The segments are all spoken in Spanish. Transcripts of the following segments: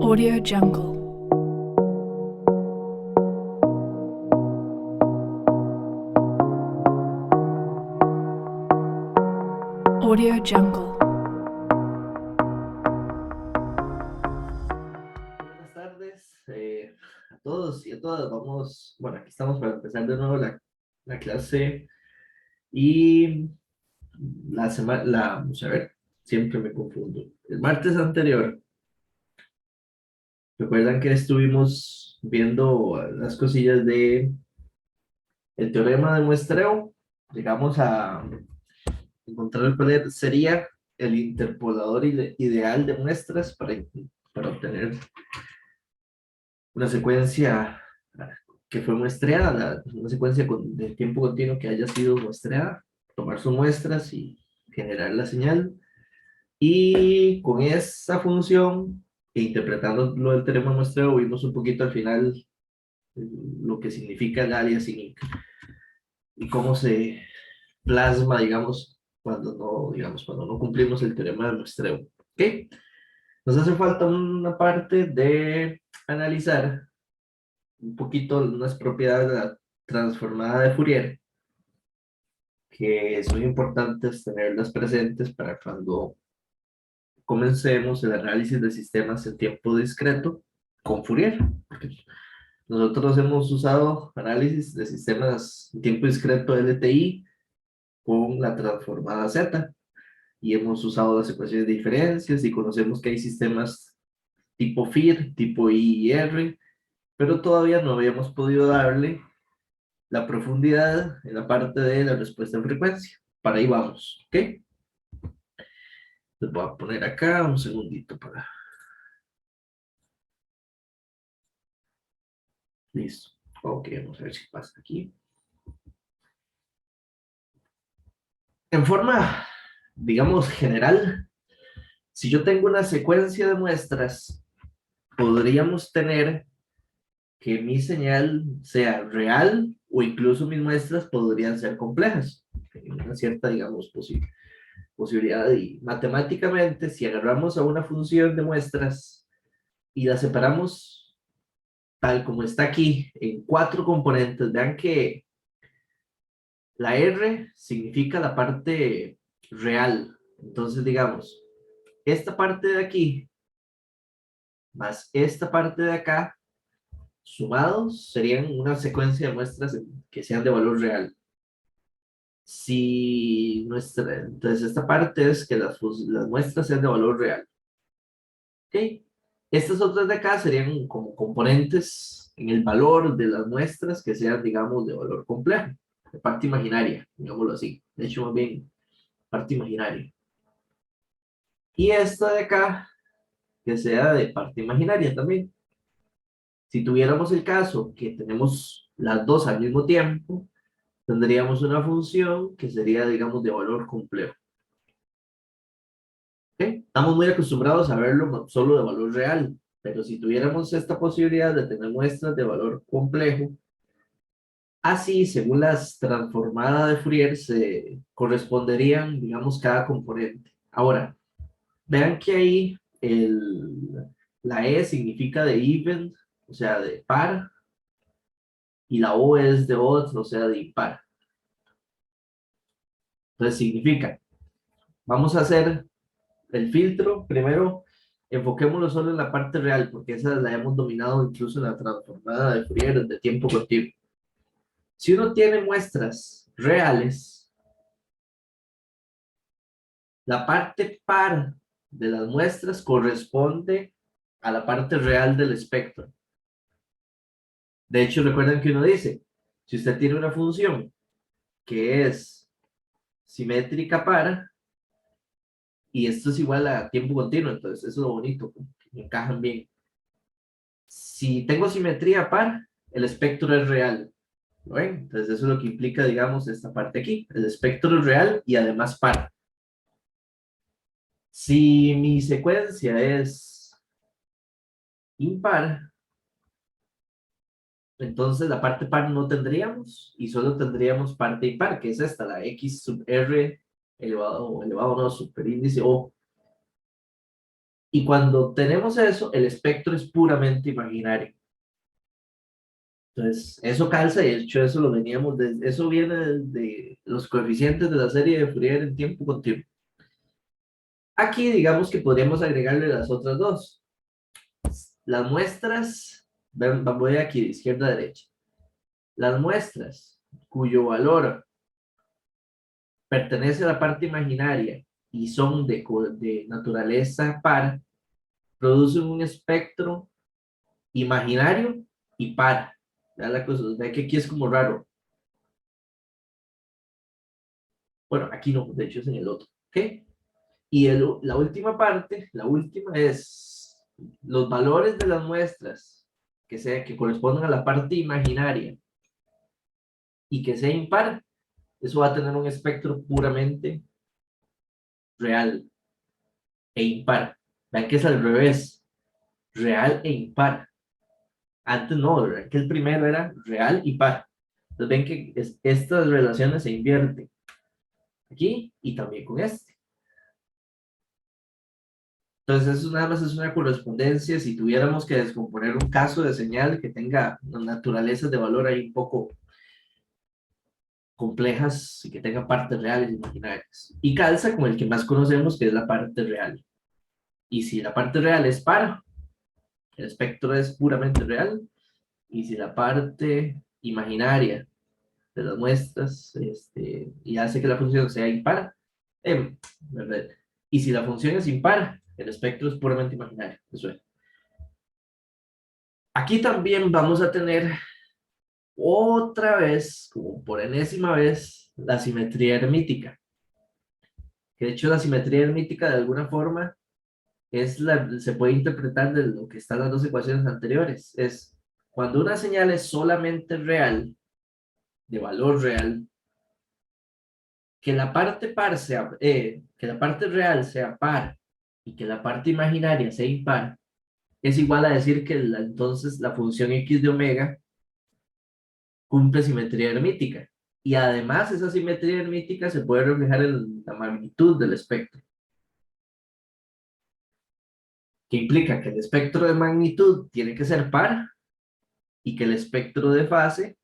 Audio Jungle. Audio Jungle. Buenas tardes a todos y a todas. Bueno, aquí estamos para empezar de nuevo la clase y vamos a ver, siempre me confundo. El martes anterior, recuerdan que estuvimos viendo las cosillas de el teorema de muestreo. Llegamos a encontrar cuál sería el interpolador ideal de muestras para obtener una secuencia que fue muestreada, una secuencia de tiempo continuo que haya sido muestreada, tomar sus muestras y generar la señal. Y con esa función, interpretando lo del teorema de muestreo, vimos un poquito al final lo que significa el aliasing y cómo se plasma, cuando no cumplimos el teorema de muestreo. ¿Ok? Nos hace falta una parte de analizar un poquito unas propiedades de la transformada de Fourier, que son importantes tenerlas presentes para cuando comencemos el análisis de sistemas en tiempo discreto con Fourier. Porque nosotros hemos usado análisis de sistemas en tiempo discreto LTI con la transformada Z y hemos usado las ecuaciones de diferencias y conocemos que hay sistemas tipo FIR, tipo I y R, pero todavía no habíamos podido darle la profundidad en la parte de la respuesta en frecuencia. Para ahí vamos, ¿ok? Les voy a poner acá un segundito para... Listo. Ok, vamos a ver si pasa aquí. En forma, digamos, general, si yo tengo una secuencia de muestras, podríamos tener que mi señal sea real o incluso mis muestras podrían ser complejas. Hay una cierta, digamos, posibilidad. Y matemáticamente, si agarramos a una función de muestras y la separamos tal como está aquí, en 4 componentes, vean que la R significa la parte real. Entonces, digamos, esta parte de aquí más esta parte de acá, sumados, serían una secuencia de muestras que sean de valor real. Entonces, esta parte es que las muestras sean de valor real. ¿Ok? Estas otras de acá serían como componentes en el valor de las muestras que sean, digamos, de valor complejo, de parte imaginaria, digámoslo así. De hecho, más bien, parte imaginaria. Y esta de acá, que sea de parte imaginaria también. Si tuviéramos el caso que tenemos las dos al mismo tiempo, tendríamos una función que sería, digamos, de valor complejo. ¿Okay? Estamos muy acostumbrados a verlo solo de valor real, pero si tuviéramos esta posibilidad de tener muestras de valor complejo, así, según las transformadas de Fourier, se corresponderían, digamos, cada componente. Ahora, vean que ahí la E significa de even, o sea, de par, y la O es de odd, o sea, de impar. Entonces significa, vamos a hacer el filtro, primero enfoquémonos solo en la parte real, porque esa la hemos dominado incluso en la transformada de Fourier de tiempo continuo. Si uno tiene muestras reales, la parte par de las muestras corresponde a la parte real del espectro. De hecho, recuerden que uno dice, si usted tiene una función que es simétrica par, y esto es igual a tiempo continuo, entonces eso es lo bonito, encajan bien. Si tengo simetría par, el espectro es real. ¿Lo ven? Entonces eso es lo que implica, digamos, esta parte aquí. El espectro es real y además par. Si mi secuencia es impar, entonces la parte par no tendríamos y solo tendríamos parte impar, que es esta, la x sub r elevado no, superíndice o. Y cuando tenemos eso, el espectro es puramente imaginario. Entonces, eso calza, y de hecho eso lo veníamos, eso viene de los coeficientes de la serie de Fourier en tiempo continuo. Aquí digamos que podríamos agregarle las otras dos. Las muestras, voy aquí de izquierda a derecha. Las muestras cuyo valor pertenece a la parte imaginaria y son de naturaleza par, producen un espectro imaginario y par. Vean la cosa, ve que aquí es como raro. Bueno, aquí no, de hecho es en el otro. ¿Ok? Y la última parte, la última es los valores de las muestras que correspondan a la parte imaginaria y que sea impar, eso va a tener un espectro puramente real e impar. Vean que es al revés, real e impar. Antes no, ¿verdad? Que el primero era real y par. Entonces ven que estas relaciones se invierten aquí y también con este. Entonces, eso nada más es una correspondencia. Si tuviéramos que descomponer un caso de señal que tenga naturalezas de valor ahí un poco complejas y que tenga partes reales e imaginarias. Y calza con el que más conocemos, que es la parte real. Y si la parte real es par, el espectro es puramente real. Y si la parte imaginaria de las muestras y hace que la función sea impar, ¿verdad? Y si la función es impar, el espectro es puramente imaginario. Eso es. Aquí también vamos a tener otra vez, como por enésima vez, la simetría hermítica. Que de hecho la simetría hermítica de alguna forma se puede interpretar de lo que están las dos ecuaciones anteriores. Es cuando una señal es solamente real, de valor real, que la parte par sea, que la parte real sea par y que la parte imaginaria sea impar, es igual a decir que entonces la función x de omega cumple simetría hermítica. Y además esa simetría hermítica se puede reflejar en la magnitud del espectro, que implica que el espectro de magnitud tiene que ser par y que el espectro de fase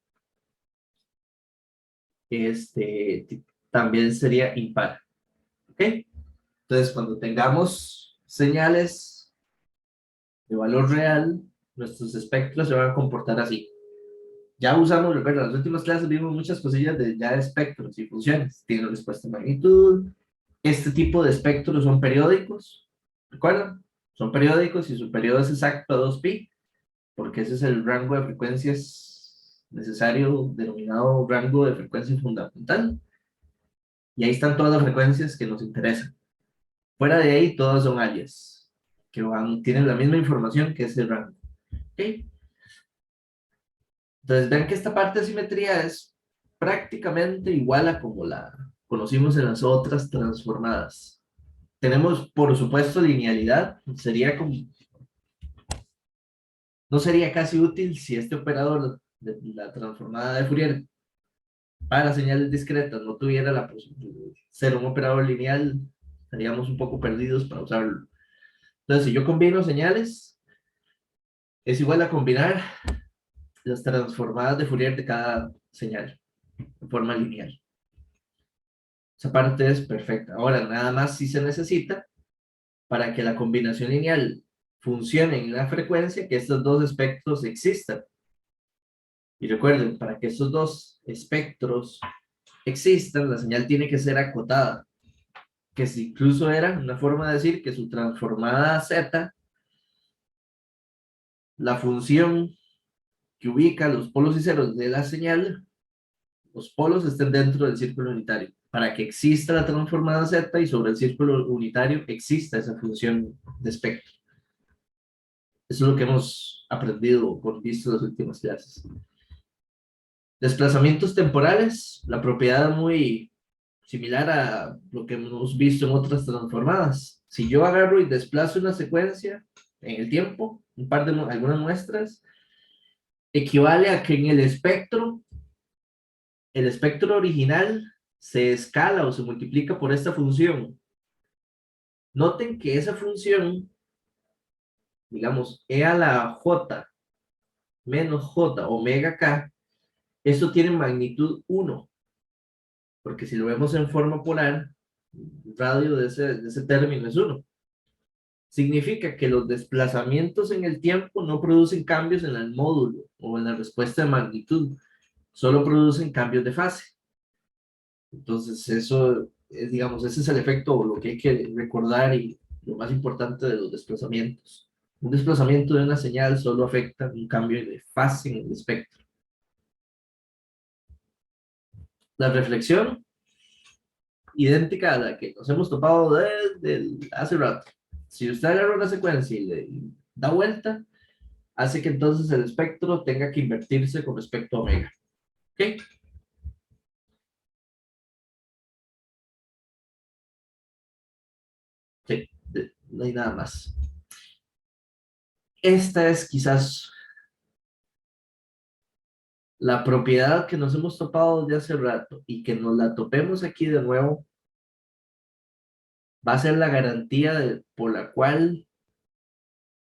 también sería impar. ¿Ok? Entonces, cuando tengamos señales de valor real, nuestros espectros se van a comportar así. Ya usamos, recuerda, en las últimas clases vimos muchas cosillas de ya de espectros y funciones. Tienen respuesta de magnitud. Este tipo de espectros son periódicos. ¿Recuerdan? Son periódicos y su periodo es exacto a 2pi, porque ese es el rango de frecuencias necesario, denominado rango de frecuencia fundamental. Y ahí están todas las frecuencias que nos interesan. Fuera de ahí, todas son alias, que tienen la misma información que ese rango. ¿Okay? Entonces, ven que esta parte de simetría es prácticamente igual a como la conocimos en las otras transformadas. Tenemos, por supuesto, linealidad. Sería como, no sería casi útil si este operador de la transformada de Fourier para señales discretas no tuviera la posibilidad de ser un operador lineal, estaríamos un poco perdidos para usarlo. Entonces, si yo combino señales, es igual a combinar las transformadas de Fourier de cada señal de forma lineal. Esa parte es perfecta. Ahora, nada más si se necesita para que la combinación lineal funcione en la frecuencia, que estos dos espectros existan. Y recuerden, para que estos dos espectros existan, la señal tiene que ser acotada, que incluso era una forma de decir que su transformada z, la función que ubica los polos y ceros de la señal, los polos estén dentro del círculo unitario, para que exista la transformada z y sobre el círculo unitario exista esa función de espectro. Eso es lo que hemos aprendido o visto en las últimas clases. Desplazamientos temporales, la propiedad muy similar a lo que hemos visto en otras transformadas. Si yo agarro y desplazo una secuencia en el tiempo, algunas muestras, equivale a que en el espectro original se escala o se multiplica por esta función. Noten que esa función digamos, e a la j menos j omega k, esto tiene magnitud 1, porque si lo vemos en forma polar, el radio de ese término es 1. Significa que los desplazamientos en el tiempo no producen cambios en el módulo o en la respuesta de magnitud, solo producen cambios de fase. Entonces, eso es, digamos, ese es el efecto o lo que hay que recordar y lo más importante de los desplazamientos. Un desplazamiento de una señal solo afecta un cambio de fase en el espectro. La reflexión, idéntica a la que nos hemos topado desde hace rato. Si usted agarra una secuencia y le da vuelta, hace que entonces el espectro tenga que invertirse con respecto a omega. ¿Ok? Sí, no hay nada más. Esta es quizás la propiedad que nos hemos topado desde hace rato y que nos la topemos aquí de nuevo, va a ser la garantía por la cual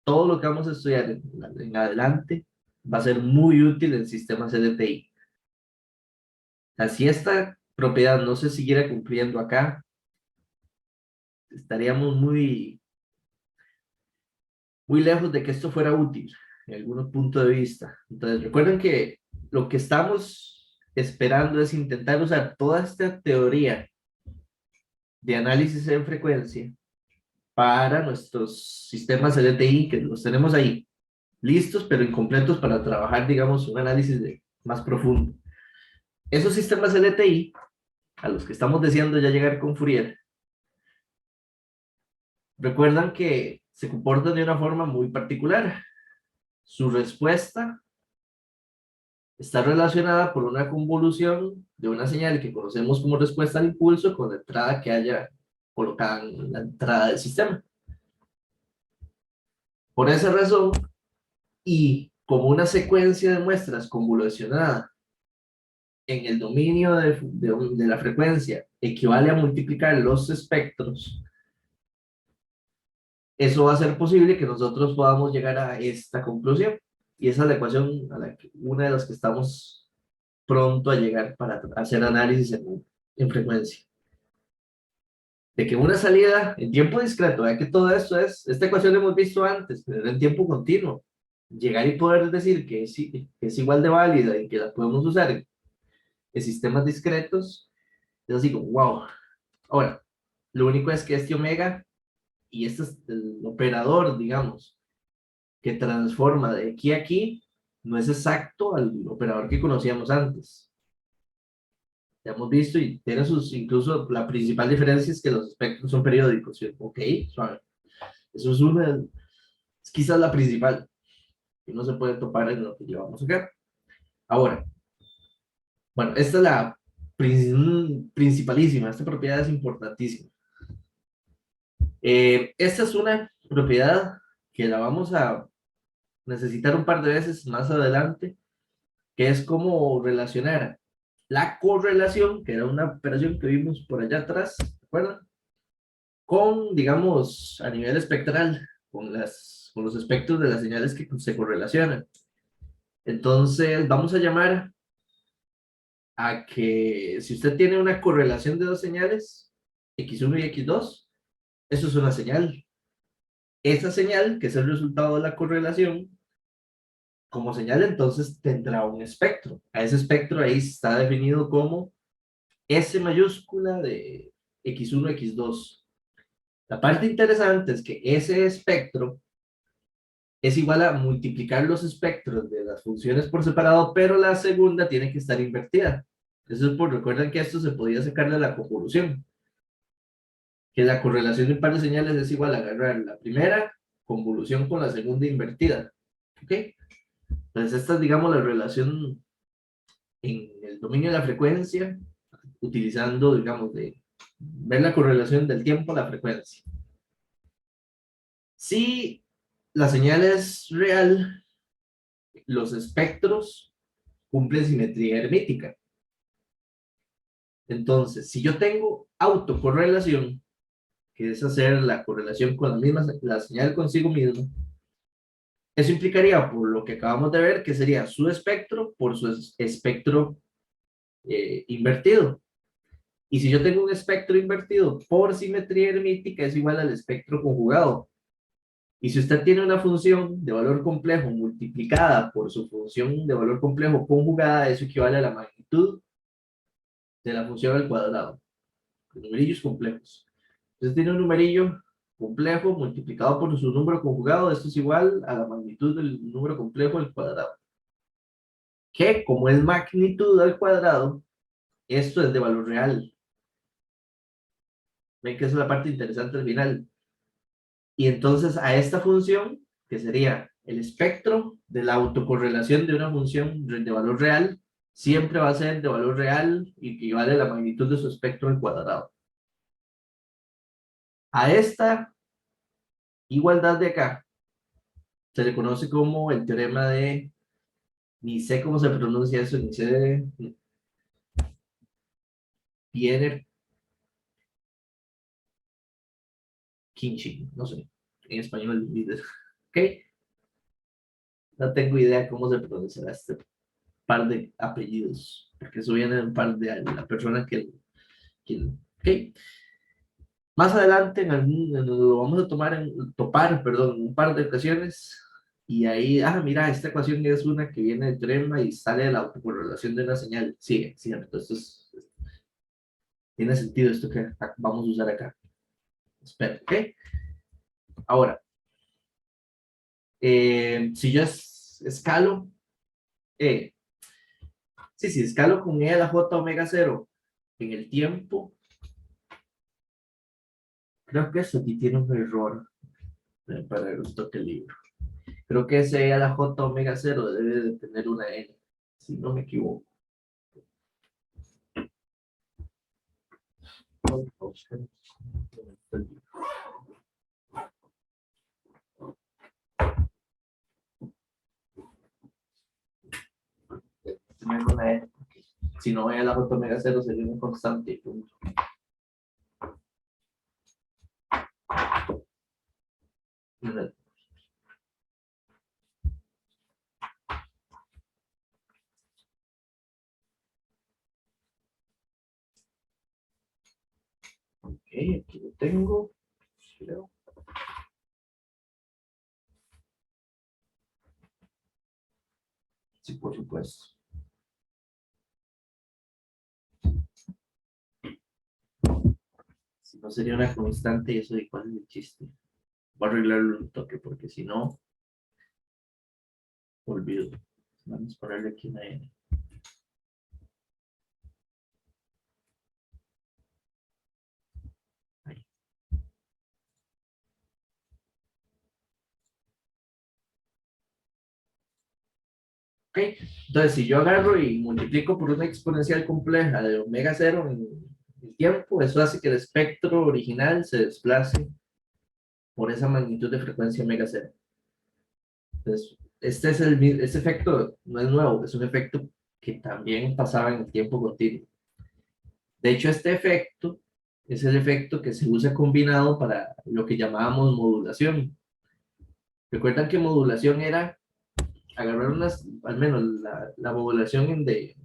todo lo que vamos a estudiar en adelante va a ser muy útil en sistemas LTI. Si esta propiedad no se siguiera cumpliendo acá, estaríamos muy lejos de que esto fuera útil en algunos puntos de vista. Entonces, recuerden que lo que estamos esperando es intentar usar toda esta teoría de análisis en frecuencia para nuestros sistemas LTI, que los tenemos ahí, listos pero incompletos para trabajar, digamos, un análisis más profundo. Esos sistemas LTI, a los que estamos deseando ya llegar con Fourier, recuerdan que se comportan de una forma muy particular. Su respuesta está relacionada por una convolución de una señal que conocemos como respuesta al impulso con la entrada que haya colocada en la entrada del sistema. Por esa razón, y como una secuencia de muestras convolucionada en el dominio de la frecuencia equivale a multiplicar los espectros, eso va a ser posible que nosotros podamos llegar a esta conclusión. Y esa es la ecuación una de las que estamos pronto a llegar para hacer análisis en frecuencia. De que una salida en tiempo discreto, ya que todo esto esta ecuación la hemos visto antes, pero en tiempo continuo. Llegar y poder decir que es igual de válida y que la podemos usar en sistemas discretos, es así como, wow. Ahora, lo único es que este omega, y este es el operador, digamos, que transforma de aquí a aquí, no es exacto al operador que conocíamos antes. Ya hemos visto y tiene incluso la principal diferencia es que los espectros son periódicos, ¿sí? Ok, suave. Eso es quizás la principal, que no se puede topar en lo que llevamos acá. Ahora, bueno, esta es la principalísima, esta propiedad es importantísima. Esta es una propiedad que la vamos a necesitar un par de veces más adelante, que es como relacionar la correlación, que era una operación que vimos por allá atrás, ¿recuerdan? Con, digamos, a nivel espectral, con los espectros de las señales que se correlacionan. Entonces, vamos a llamar a que si usted tiene una correlación de dos señales, X1 y X2, eso es una señal. Esa señal, que es el resultado de la correlación, como señal entonces tendrá un espectro. A ese espectro ahí está definido como S mayúscula de X1, X2. La parte interesante es que ese espectro es igual a multiplicar los espectros de las funciones por separado, pero la segunda tiene que estar invertida. Eso es recuerden que esto se podía sacar de la convolución, que la correlación de un par de señales es igual a agarrar la primera convolución con la segunda invertida. ¿Ok? Entonces esta es, digamos, la relación en el dominio de la frecuencia, utilizando, digamos, de ver la correlación del tiempo a la frecuencia. Si la señal es real, los espectros cumplen simetría hermítica. Entonces, si yo tengo autocorrelación, que es hacer la correlación con la señal consigo mismo, Eso implicaría, por lo que acabamos de ver, que sería su espectro por su espectro invertido. Y si yo tengo un espectro invertido por simetría hermítica, es igual al espectro conjugado. Y si usted tiene una función de valor complejo multiplicada por su función de valor complejo conjugada, eso equivale a la magnitud de la función al cuadrado. Numerillos complejos. Entonces tiene un numerillo complejo multiplicado por su número conjugado, esto es igual a la magnitud del número complejo al cuadrado. Que como es magnitud al cuadrado, esto es de valor real. Ven que esa es la parte interesante al final. Y entonces a esta función, que sería el espectro de la autocorrelación de una función de valor real, siempre va a ser de valor real y que equivale a la magnitud de su espectro al cuadrado. A esta igualdad de acá se le conoce como el teorema de, ni sé cómo se pronuncia eso, ni sé de Pierre-Kinchi, no sé, en español, ¿ok? No tengo idea cómo se pronunciará este par de apellidos, porque eso viene de un par de la persona que ¿ok? Más adelante lo vamos a topar, perdón, un par de ocasiones, y ahí, mira, esta ecuación es una que viene de teorema y sale de la autocorrelación de una señal. Sigue, sigue, entonces tiene sentido esto que vamos a usar acá. Espera, ¿ok? Ahora, si yo escalo, eh, si escalo con e a la j omega 0 en el tiempo, creo que eso aquí tiene un error para el toque libro. Creo que ese e a la j omega 0 debe de tener una n, si no me equivoco. Tener una n, si no e a la j omega 0 sería una constante y punto. Ok, aquí lo tengo. Creo. Sí, por supuesto. Si no sería una constante y eso de cuál es el chiste. Voy a arreglarlo un toque porque si no, olvido. Vamos a ponerle aquí una n. Ahí. Ok, entonces si yo agarro y multiplico por una exponencial compleja de omega 0 en el tiempo, eso hace que el espectro original se desplace por esa magnitud de frecuencia omega 0. Entonces, este efecto no es nuevo, es un efecto que también pasaba en el tiempo continuo. De hecho, este efecto es el efecto que se usa combinado para lo que llamábamos modulación. Recuerdan que modulación era agarrar al menos la modulación de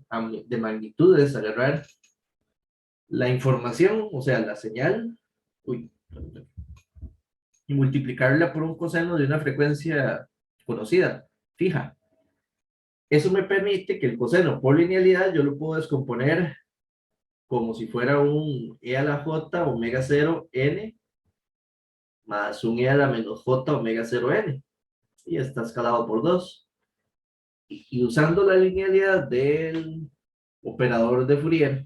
magnitudes, agarrar la información, o sea, la señal, uy, y multiplicarla por un coseno de una frecuencia conocida, fija. Eso me permite que el coseno por linealidad yo lo puedo descomponer como si fuera un e a la j omega 0 n más un e a la menos j omega 0 n. Y está escalado por 2. Y usando la linealidad del operador de Fourier,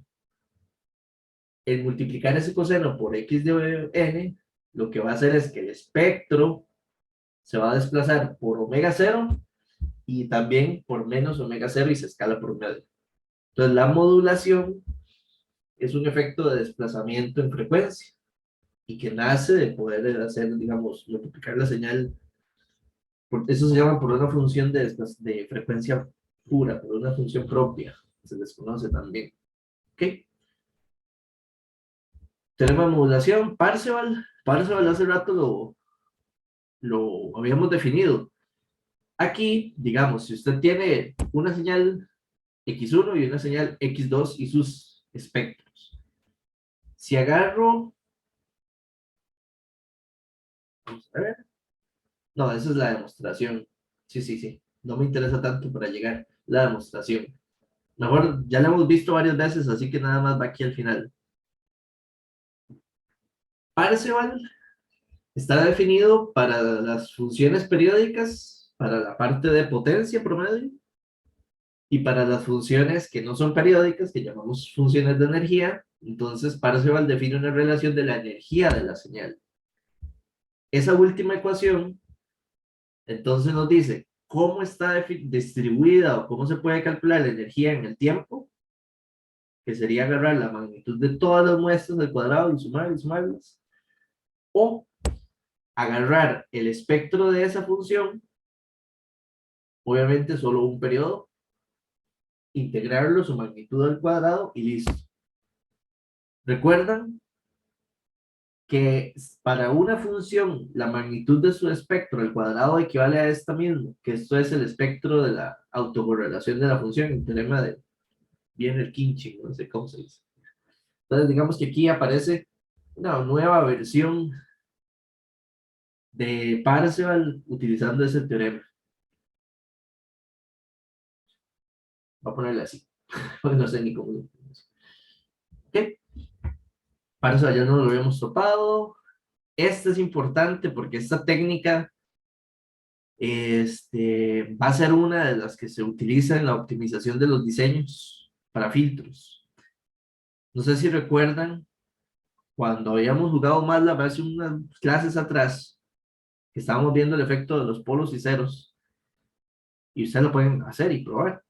el multiplicar ese coseno por x de n, lo que va a hacer es que el espectro se va a desplazar por omega 0 y también por menos omega 0 y se escala por medio. Entonces la modulación es un efecto de desplazamiento en frecuencia y que nace de poder hacer, digamos, multiplicar la señal. Eso se llama por una función de frecuencia pura, por una función propia. Se desconoce también. ¿Ok? Teorema de modulación, Parseval. Parseval hace rato lo habíamos definido. Aquí, digamos, si usted tiene una señal X1 y una señal X2 y sus espectros. Si agarro, vamos a ver, no, esa es la demostración. Sí, sí, sí, no me interesa tanto para llegar la demostración. Mejor, ya la hemos visto varias veces, así que nada más va aquí al final. Parseval está definido para las funciones periódicas, para la parte de potencia promedio, y para las funciones que no son periódicas, que llamamos funciones de energía. Entonces, Parseval define una relación de la energía de la señal. Esa última ecuación, entonces nos dice cómo está distribuida o cómo se puede calcular la energía en el tiempo, que sería agarrar la magnitud de todas las muestras al cuadrado y sumarlas, o agarrar el espectro de esa función, obviamente solo un periodo, integrarlo su magnitud al cuadrado y listo. ¿Recuerdan que para una función la magnitud de su espectro al cuadrado equivale a esta misma, que esto es el espectro de la autocorrelación de la función, el teorema de Wiener-Khinchin, no sé cómo se dice? Entonces digamos que aquí aparece una nueva versión de Parseval utilizando ese teorema. Voy a ponerle así, porque no sé ni cómo. ¿Ok? Parseval ya no lo habíamos topado. Este es importante porque esta técnica va a ser una de las que se utiliza en la optimización de los diseños para filtros. No sé si recuerdan cuando habíamos jugado MATLAB hace unas clases atrás, que estábamos viendo el efecto de los polos y ceros, y ustedes lo pueden hacer y probar.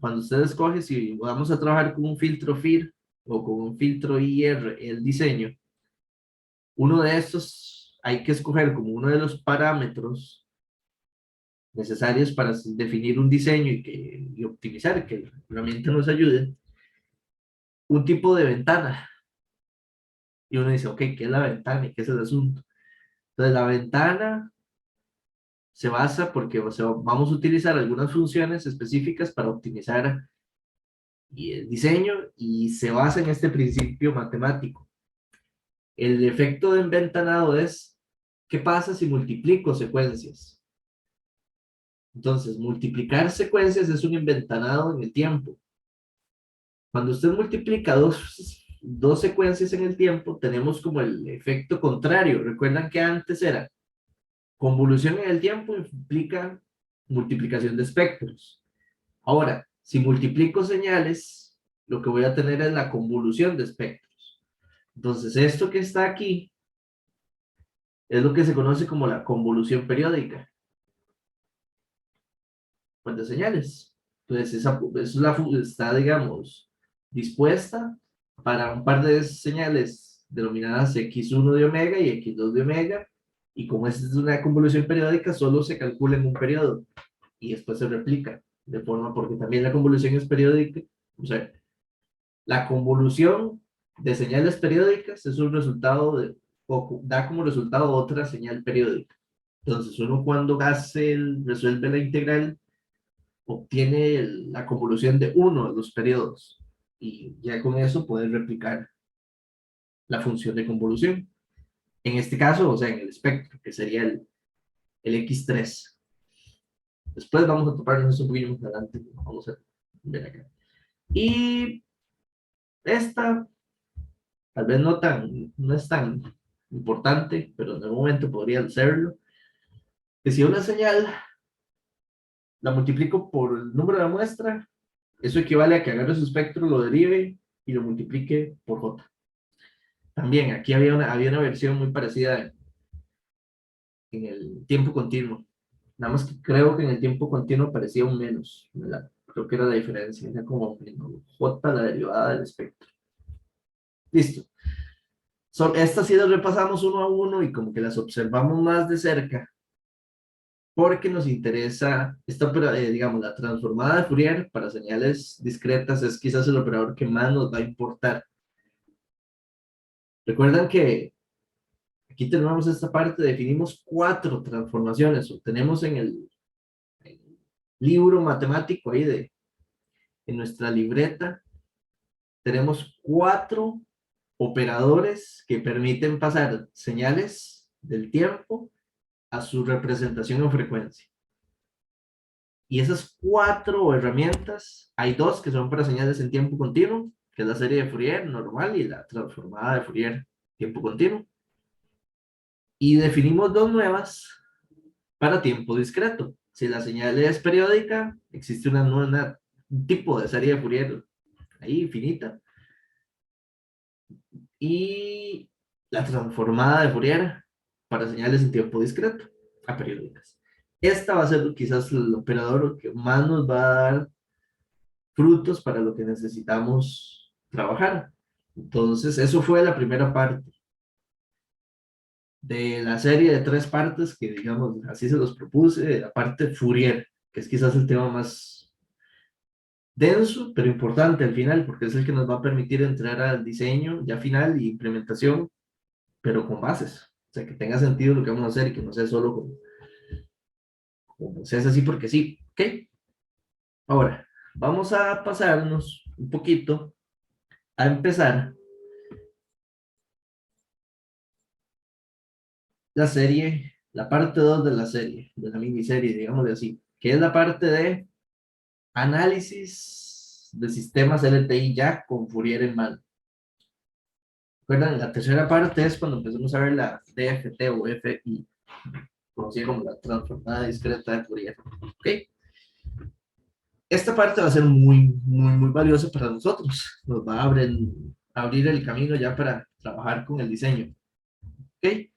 Cuando usted escoge si vamos a trabajar con un filtro FIR o con un filtro IR, el diseño, uno de estos hay que escoger como uno de los parámetros necesarios para definir un diseño y optimizar, que la herramienta nos ayude, un tipo de ventana. Y uno dice, ok, ¿qué es la ventana y qué es el asunto? Entonces, la ventana se basa porque vamos a utilizar algunas funciones específicas para optimizar el diseño y se basa en este principio matemático. El efecto de enventanado es, ¿qué pasa si multiplico secuencias? Entonces, multiplicar secuencias es un inventanado en el tiempo. Cuando usted multiplica dos secuencias en el tiempo, tenemos como el efecto contrario. Recuerdan que antes era convolución en el tiempo implica multiplicación de espectros. Ahora, si multiplico señales, lo que voy a tener es la convolución de espectros. Entonces, esto que está aquí es lo que se conoce como la convolución periódica, pues, de señales. Entonces, está, digamos, dispuesta para un par de señales denominadas x1 de omega y x2 de omega, y como esta es una convolución periódica, solo se calcula en un periodo y después se replica, de forma, porque también la convolución es periódica, o sea, la convolución de señales periódicas es un resultado o da como resultado otra señal periódica. Entonces, uno cuando resuelve la integral, obtiene la convolución de uno de los periodos y ya con eso puede replicar la función de convolución. En este caso, o sea, en el espectro, que sería el X3. Después vamos a toparnos un poquito más adelante. Vamos a ver acá. Y esta, tal vez no es tan importante, pero en algún momento podría serlo. Que si una señal la multiplico por el número de la muestra, eso equivale a que agarre su espectro, lo derive y lo multiplique por J. También aquí había una versión muy parecida en el tiempo continuo. Nada más que creo que en el tiempo continuo parecía un menos. Creo que era la diferencia. Era como J, la derivada del espectro. Listo. Estas sí las repasamos uno a uno y como que las observamos más de cerca porque nos interesa, digamos, la transformada de Fourier para señales discretas es quizás el operador que más nos va a importar. Recuerdan que Aquí tenemos esta parte, definimos 4 transformaciones, o tenemos en el libro matemático ahí en nuestra libreta, tenemos 4 operadores que permiten pasar señales del tiempo a su representación en frecuencia. Y esas 4 herramientas, hay 2 que son para señales en tiempo continuo, que es la serie de Fourier normal y la transformada de Fourier tiempo continuo. Y definimos 2 nuevas para tiempo discreto. Si la señal es periódica, existe un tipo de serie de Fourier ahí infinita. Y la transformada de Fourier para señales en tiempo discreto a periódicas. Esta va a ser quizás el operador que más nos va a dar frutos para lo que necesitamos trabajar. Entonces, eso fue la primera parte de la serie de 3 partes que, digamos, así se los propuse, la parte Fourier, que es quizás el tema más denso, pero importante al final, porque es el que nos va a permitir entrar al diseño ya final y implementación, pero con bases. O sea, que tenga sentido lo que vamos a hacer y que no sea solo como sea así porque sí. ¿Ok? Ahora, vamos a pasarnos un poquito a empezar la serie, la parte 2 de la serie, de la miniserie, digámosle así, que es la parte de análisis de sistemas LTI ya con Fourier en mano. ¿Recuerdan? La tercera parte es cuando empezamos a ver la DFT o FI, conocida como la transformada discreta de Fourier. ¿Ok? Esta parte va a ser muy valiosa para nosotros. Nos va a abrir el camino ya para trabajar con el diseño. ¿Ok?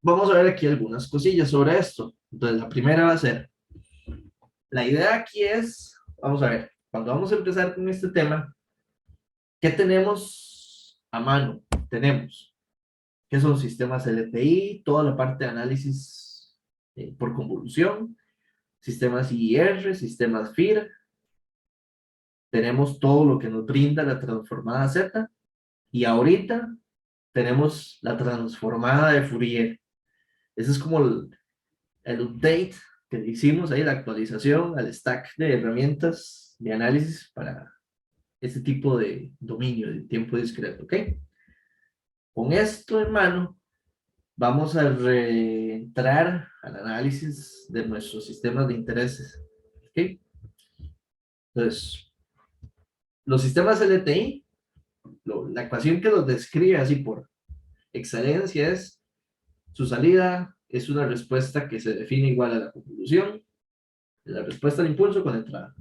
Vamos a ver aquí algunas cosillas sobre esto. Entonces, la primera va a ser, la idea aquí es, vamos a ver, cuando vamos a empezar con este tema, ¿qué tenemos a mano? Tenemos, ¿qué son sistemas LTI? Toda la parte de análisis por convolución, sistemas IR, sistemas FIR. Tenemos todo lo que nos brinda la transformada Z. Y ahorita tenemos la transformada de Fourier. Ese es como el update que hicimos ahí, la actualización al stack de herramientas de análisis para este tipo de dominio de tiempo discreto, ¿ok? Con esto en mano, vamos a reentrar al análisis de nuestros sistemas de intereses, ¿ok? Entonces, los sistemas LTI, la ecuación que los describe así por excelencia es su salida es una respuesta que se define igual a la convolución, la respuesta al impulso con la entrada.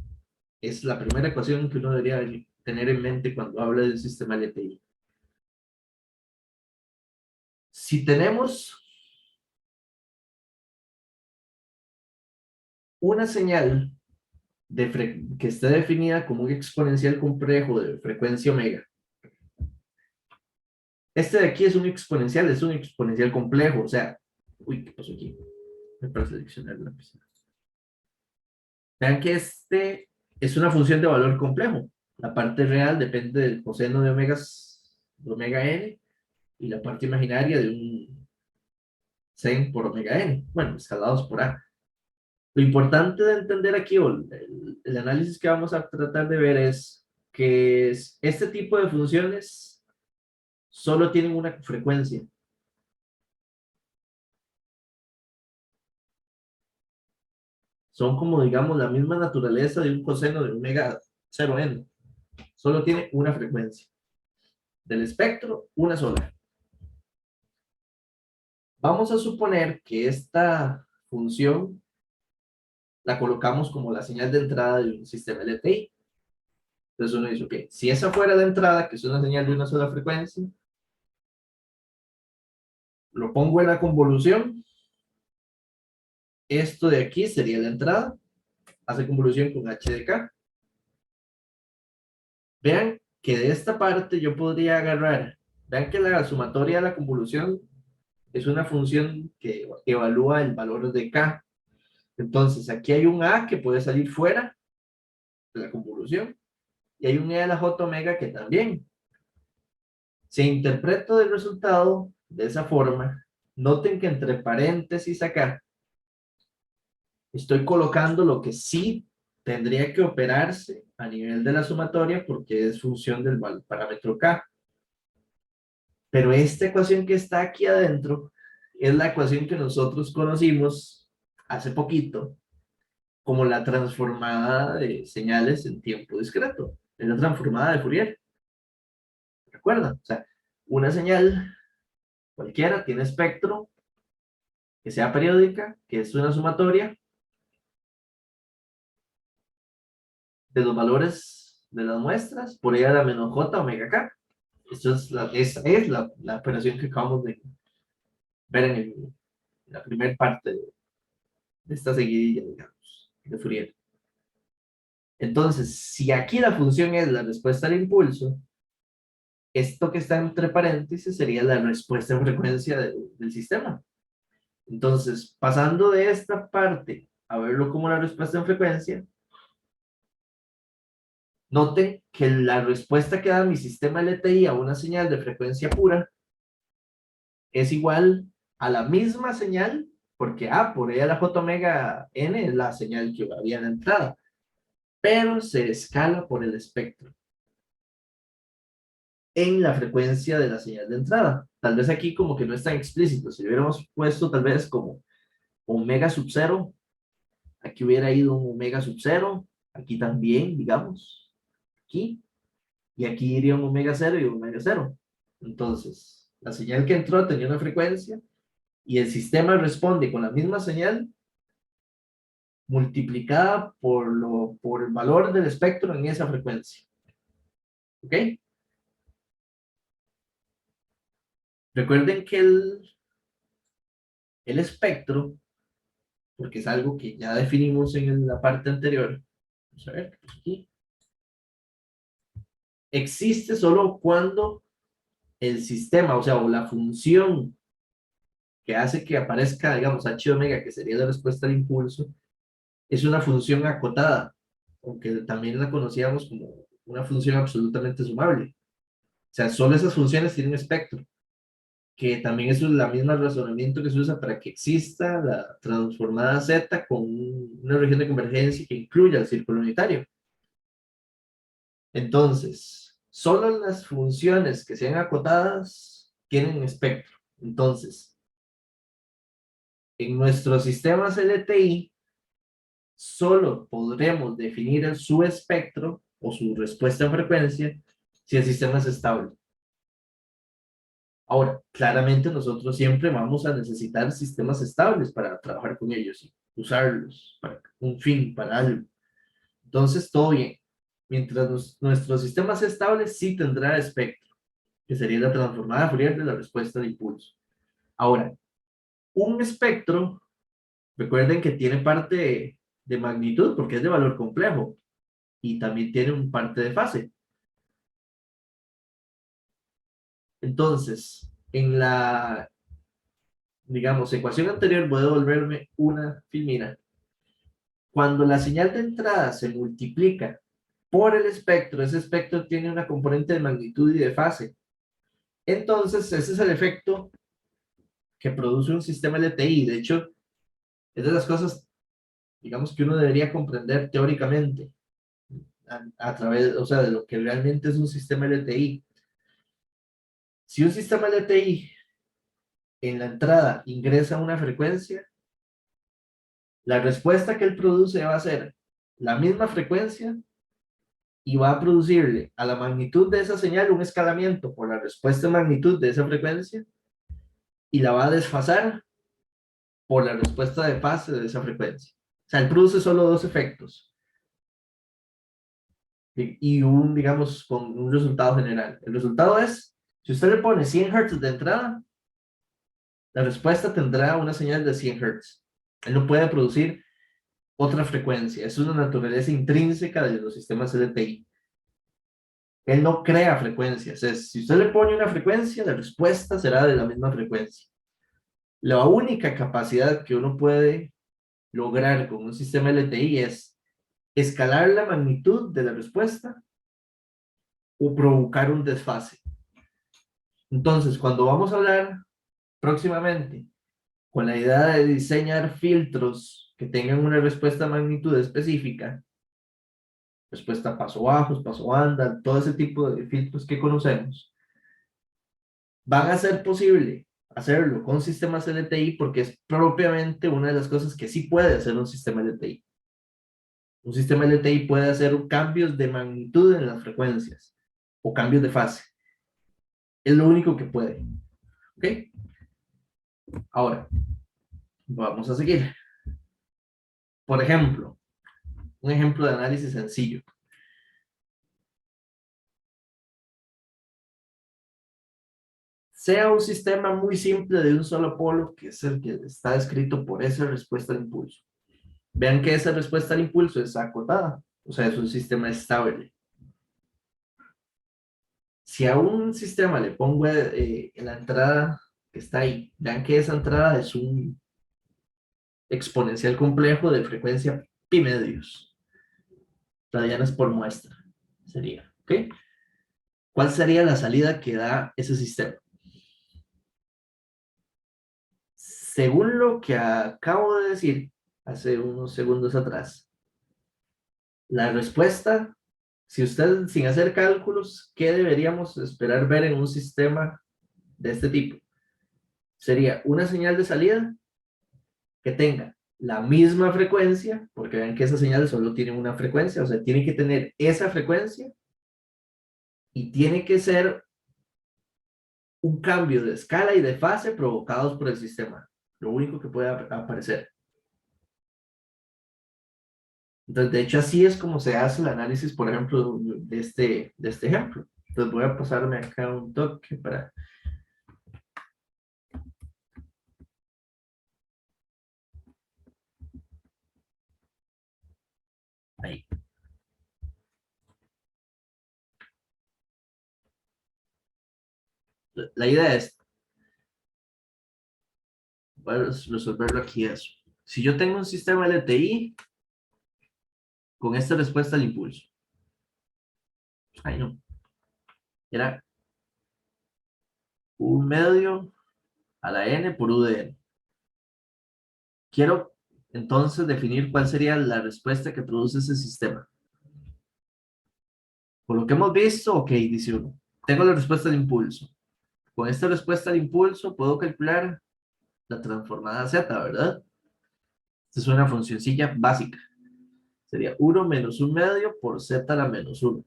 Es la primera ecuación que uno debería tener en mente cuando habla del sistema LTI. Si tenemos una señal que esté definida como un exponencial complejo de frecuencia omega, este de aquí es un exponencial complejo, o sea, uy, ¿qué pasó aquí? Me para seleccionar la pizarra. Vean que este es una función de valor complejo. La parte real depende del coseno de omega n, y la parte imaginaria de un sen por omega n, bueno, escalados por a. Lo importante de entender aquí, o el análisis que vamos a tratar de ver es que este tipo de funciones solo tienen una frecuencia. Son como, digamos, la misma naturaleza de un coseno de omega 0n. Solo tiene una frecuencia. Del espectro, una sola. Vamos a suponer que esta función la colocamos como la señal de entrada de un sistema LTI. Entonces uno dice, ok, si esa fuera la entrada, que es una señal de una sola frecuencia, lo pongo en la convolución. Esto de aquí sería la entrada. Hace convolución con h de k. Vean que de esta parte yo podría agarrar, vean que la sumatoria de la convolución es una función que evalúa el valor de k. Entonces aquí hay un a que puede salir fuera de la convolución y hay un e a la j omega que también. Si interpreto del resultado, de esa forma, noten que entre paréntesis acá estoy colocando lo que sí tendría que operarse a nivel de la sumatoria porque es función del parámetro K. Pero esta ecuación que está aquí adentro es la ecuación que nosotros conocimos hace poquito como la transformada de señales en tiempo discreto. Es la transformada de Fourier. ¿Recuerdan? O sea, una señal cualquiera tiene espectro que sea periódica, que es una sumatoria de los valores de las muestras por ella la menos j omega k. Esta es la operación que acabamos de ver en la primera parte de esta seguidilla, digamos, de Fourier. Entonces, si aquí la función es la respuesta al impulso, esto que está entre paréntesis sería la respuesta en frecuencia del sistema. Entonces, pasando de esta parte a verlo como la respuesta en frecuencia, noten que la respuesta que da mi sistema LTI a una señal de frecuencia pura es igual a la misma señal, porque por ella la j omega n es la señal que había en la entrada, pero se escala por el espectro en la frecuencia de la señal de entrada. Tal vez aquí como que no es tan explícito. Si hubiéramos puesto tal vez como omega sub 0, aquí hubiera ido un omega sub 0, aquí también, digamos, aquí, y aquí iría un omega 0 y un omega 0. Entonces, la señal que entró tenía una frecuencia y el sistema responde con la misma señal multiplicada por el valor del espectro en esa frecuencia. ¿Ok? Recuerden que el espectro, porque es algo que ya definimos en la parte anterior, vamos a ver, aquí, existe solo cuando el sistema, o sea, o la función que hace que aparezca, digamos, h omega, que sería la respuesta al impulso, es una función acotada, aunque también la conocíamos como una función absolutamente sumable. O sea, solo esas funciones tienen espectro, que también es la misma razonamiento que se usa para que exista la transformada Z con una región de convergencia que incluya el círculo unitario. Entonces, solo las funciones que sean acotadas tienen espectro. Entonces, en nuestros sistemas LTI, solo podremos definir su espectro o su respuesta en frecuencia si el sistema es estable. Ahora, claramente nosotros siempre vamos a necesitar sistemas estables para trabajar con ellos y usarlos para un fin, para algo. Entonces, todo bien. Mientras nuestro sistema sea estable, sí tendrá espectro, que sería la transformada Fourier de la respuesta de impulso. Ahora, un espectro, recuerden que tiene parte de magnitud porque es de valor complejo y también tiene un parte de fase. Entonces, en la, digamos, ecuación anterior voy a devolverme una filmina. Cuando la señal de entrada se multiplica por el espectro, ese espectro tiene una componente de magnitud y de fase. Entonces, ese es el efecto que produce un sistema LTI. De hecho, es de las cosas, digamos, que uno debería comprender teóricamente a través, o sea, de lo que realmente es un sistema LTI. Si un sistema LTI en la entrada ingresa una frecuencia, la respuesta que él produce va a ser la misma frecuencia y va a producirle a la magnitud de esa señal un escalamiento por la respuesta en magnitud de esa frecuencia y la va a desfasar por la respuesta de fase de esa frecuencia. O sea, él produce solo dos efectos y un, digamos, con un resultado general. El resultado es, si usted le pone 100 Hz de entrada, la respuesta tendrá una señal de 100 Hz. Él no puede producir otra frecuencia. Es una naturaleza intrínseca de los sistemas LTI. Él no crea frecuencias. Si usted le pone una frecuencia, la respuesta será de la misma frecuencia. La única capacidad que uno puede lograr con un sistema LTI es escalar la magnitud de la respuesta o provocar un desfase. Entonces, cuando vamos a hablar próximamente con la idea de diseñar filtros que tengan una respuesta a magnitud específica, respuesta paso bajos, paso banda, todo ese tipo de filtros que conocemos, van a ser posible hacerlo con sistemas LTI porque es propiamente una de las cosas que sí puede hacer un sistema LTI. Un sistema LTI puede hacer cambios de magnitud en las frecuencias o cambios de fase. Es lo único que puede. ¿Ok? Ahora, vamos a seguir. Por ejemplo, un ejemplo de análisis sencillo. Sea un sistema muy simple de un solo polo, que es el que está descrito por esa respuesta al impulso. Vean que esa respuesta al impulso es acotada, o sea, es un sistema estable. Si a un sistema le pongo en la entrada que está ahí, vean que esa entrada es un exponencial complejo de frecuencia pi medios, radianes por muestra, sería, ¿ok? ¿Cuál sería la salida que da ese sistema? Según lo que acabo de decir hace unos segundos atrás, la respuesta, si usted sin hacer cálculos, ¿qué deberíamos esperar ver en un sistema de este tipo? Sería una señal de salida que tenga la misma frecuencia, porque vean que esa señal solo tiene una frecuencia, o sea, tiene que tener esa frecuencia y tiene que ser un cambio de escala y de fase provocados por el sistema. Lo único que puede aparecer. Entonces, de hecho, así es como se hace el análisis, por ejemplo, de este ejemplo. Entonces, voy a pasarme acá un toque para... Ahí. La idea es, voy a resolverlo aquí eso. Si yo tengo un sistema LTI con esta respuesta al impulso. Ay, no. Era un medio a la n por u de n. Quiero entonces definir cuál sería la respuesta que produce ese sistema. Por lo que hemos visto, ok, dice uno, tengo la respuesta al impulso. Con esta respuesta al impulso puedo calcular la transformada z, ¿verdad? Esta es una funcioncilla básica. Sería 1 menos un medio por z a la menos 1.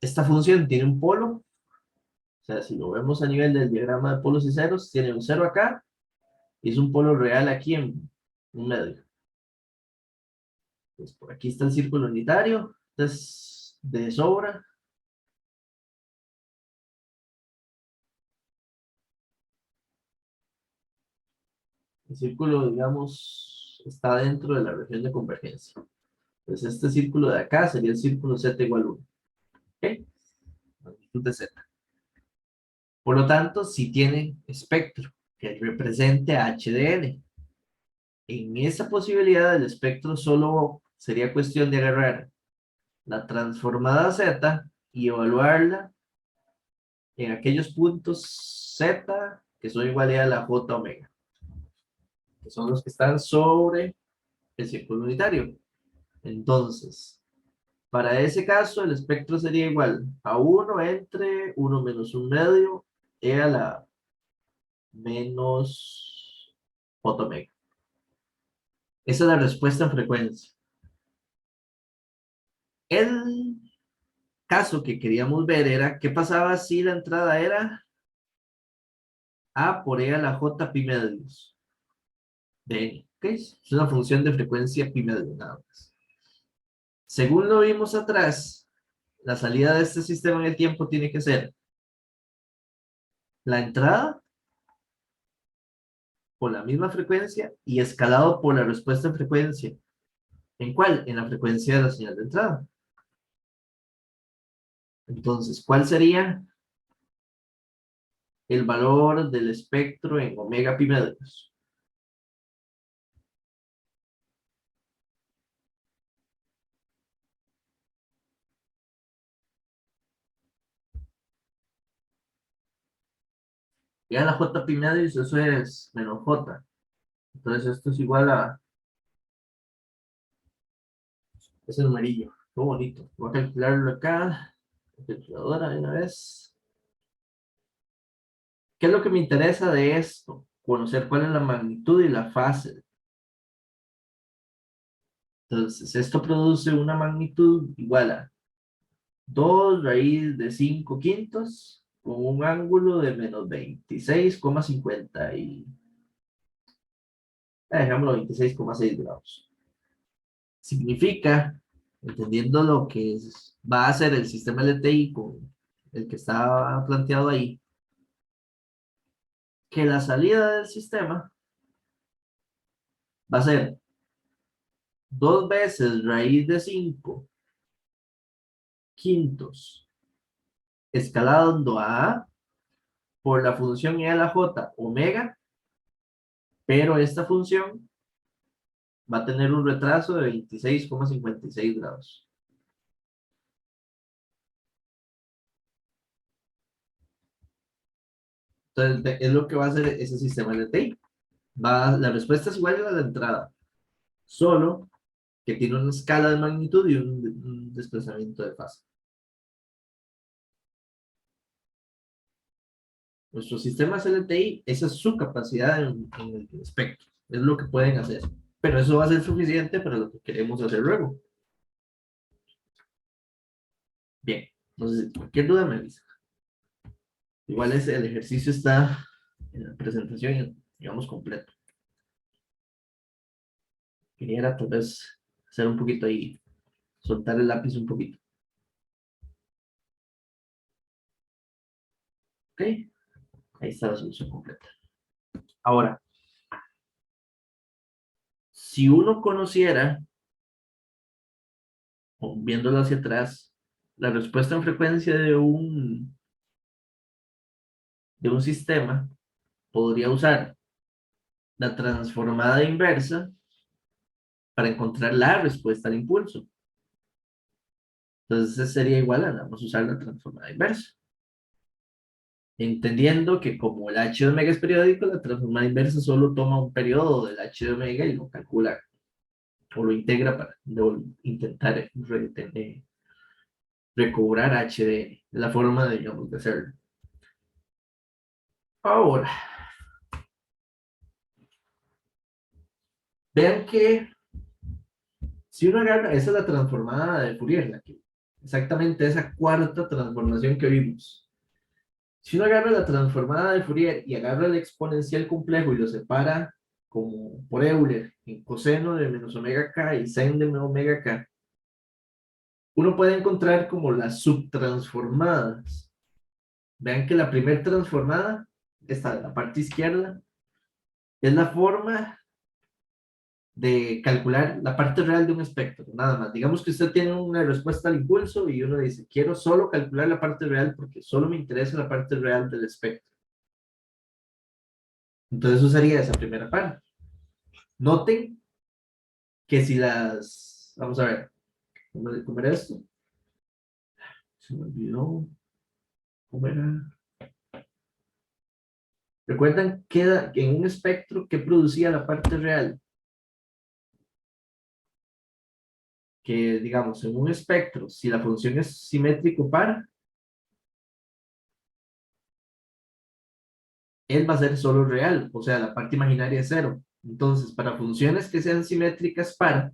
Esta función tiene un polo, o sea, si lo vemos a nivel del diagrama de polos y ceros, tiene un cero acá y es un polo real aquí en un medio. Pues por aquí está el círculo unitario, entonces de sobra. El círculo, digamos, está dentro de la región de convergencia. Entonces este círculo de acá sería el círculo z igual 1. ¿Ok? Magnitud de z. Por lo tanto, si tiene espectro que represente a h de n. En esa posibilidad del espectro solo sería cuestión de agarrar la transformada z y evaluarla en aquellos puntos z que son iguales a la j omega, que son los que están sobre el círculo unitario. Entonces, para ese caso, el espectro sería igual a 1 entre 1 menos un medio e a la menos j omega. Esa es la respuesta en frecuencia. El caso que queríamos ver era qué pasaba si la entrada era a por e a la j pi medios de n. ¿Okay? Es una función de frecuencia pi medios nada más. Según lo vimos atrás, la salida de este sistema en el tiempo tiene que ser la entrada por la misma frecuencia y escalado por la respuesta en frecuencia. ¿En cuál? En la frecuencia de la señal de entrada. Entonces, ¿cuál sería el valor del espectro en omega pi medios? Y a la j pi medios, eso es menos j. Entonces esto es igual a ese numerillo. Qué bonito. Voy a calcularlo acá. Calculadora de una vez. ¿Qué es lo que me interesa de esto? Conocer cuál es la magnitud y la fase. Entonces, esto produce una magnitud igual a 2 raíz de 5 quintos con un ángulo de menos 26,50 y... Dejámoslo 26,6 grados. Significa, entendiendo lo que va a ser el sistema LTI con el que está planteado ahí, que la salida del sistema va a ser 2 veces raíz de 5 quintos escalando a A por la función E a la J omega, pero esta función va a tener un retraso de 26,56 grados. Entonces, es lo que va a hacer ese sistema LTI. La respuesta es igual a la entrada, solo que tiene una escala de magnitud y un desplazamiento de fase. Nuestros sistemas LTI, esa es su capacidad en el espectro, es lo que pueden hacer. Pero eso va a ser suficiente para lo que queremos hacer luego. Bien, entonces, cualquier duda me avisa. Igual el ejercicio está en la presentación, digamos, completo. Quería tal vez hacer un poquito ahí, soltar el lápiz un poquito. Ok, ahí está la solución completa. Ahora, si uno conociera, o viéndolo hacia atrás, la respuesta en frecuencia de un sistema, podría usar la transformada inversa para encontrar la respuesta al impulso. Entonces sería igual a, vamos a usar la transformada inversa. Entendiendo que como el h de omega es periódico, la transformada inversa solo toma un periodo del h de omega y lo calcula o lo integra para intentar recobrar h de la forma de, digamos, de hacerlo. Ahora, vean que si uno agarra, esa es la transformada de Fourier, exactamente esa cuarta transformación que vimos. Si uno agarra la transformada de Fourier y agarra el exponencial complejo y lo separa como por Euler en coseno de menos omega k y sin de omega k, uno puede encontrar como las subtransformadas. Vean que la primera transformada, esta de la parte izquierda, es la forma de calcular la parte real de un espectro, nada más. Digamos que usted tiene una respuesta al impulso y uno dice, quiero solo calcular la parte real porque solo me interesa la parte real del espectro. Entonces usaría esa primera parte. Noten que si vamos a ver, ¿cómo era esto? Se me olvidó. ¿Cómo era? ¿Recuerdan que en un espectro que producía la parte real? Que digamos, en un espectro, si la función es simétrico par, él va a ser solo real, o sea, la parte imaginaria es cero. Entonces, para funciones que sean simétricas par,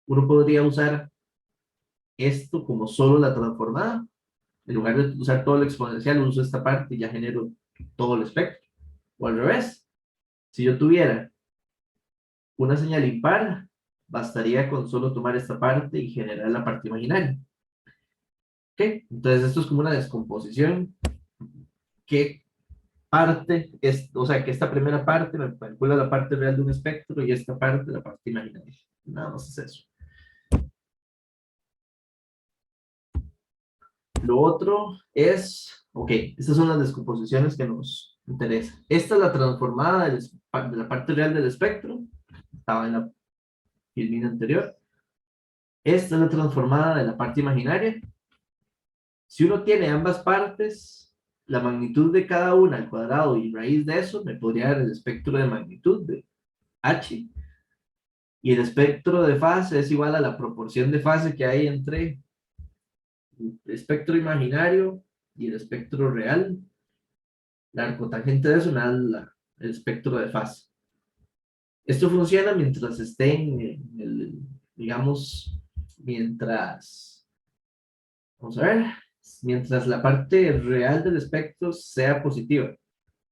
uno podría usar esto como solo la transformada. En lugar de usar todo el exponencial, uso esta parte y ya genero todo el espectro. O al revés, si yo tuviera una señal impar, bastaría con solo tomar esta parte y generar la parte imaginaria. ¿Ok? Entonces, esto es como una descomposición que parte, o sea, que esta primera parte me calcula la parte real de un espectro y esta parte la parte imaginaria. Nada más es eso. Lo otro es, ok, estas son las descomposiciones que nos interesan. Esta es la transformada de la parte real del espectro, estaba en la filmina anterior. Esta es la transformada de la parte imaginaria. Si uno tiene ambas partes, la magnitud de cada una al cuadrado y raíz de eso me podría dar el espectro de magnitud de H. Y el espectro de fase es igual a la proporción de fase que hay entre el espectro imaginario y el espectro real. La arcotangente de eso me da el espectro de fase. Esto funciona mientras estén, digamos, vamos a ver, mientras la parte real del espectro sea positiva.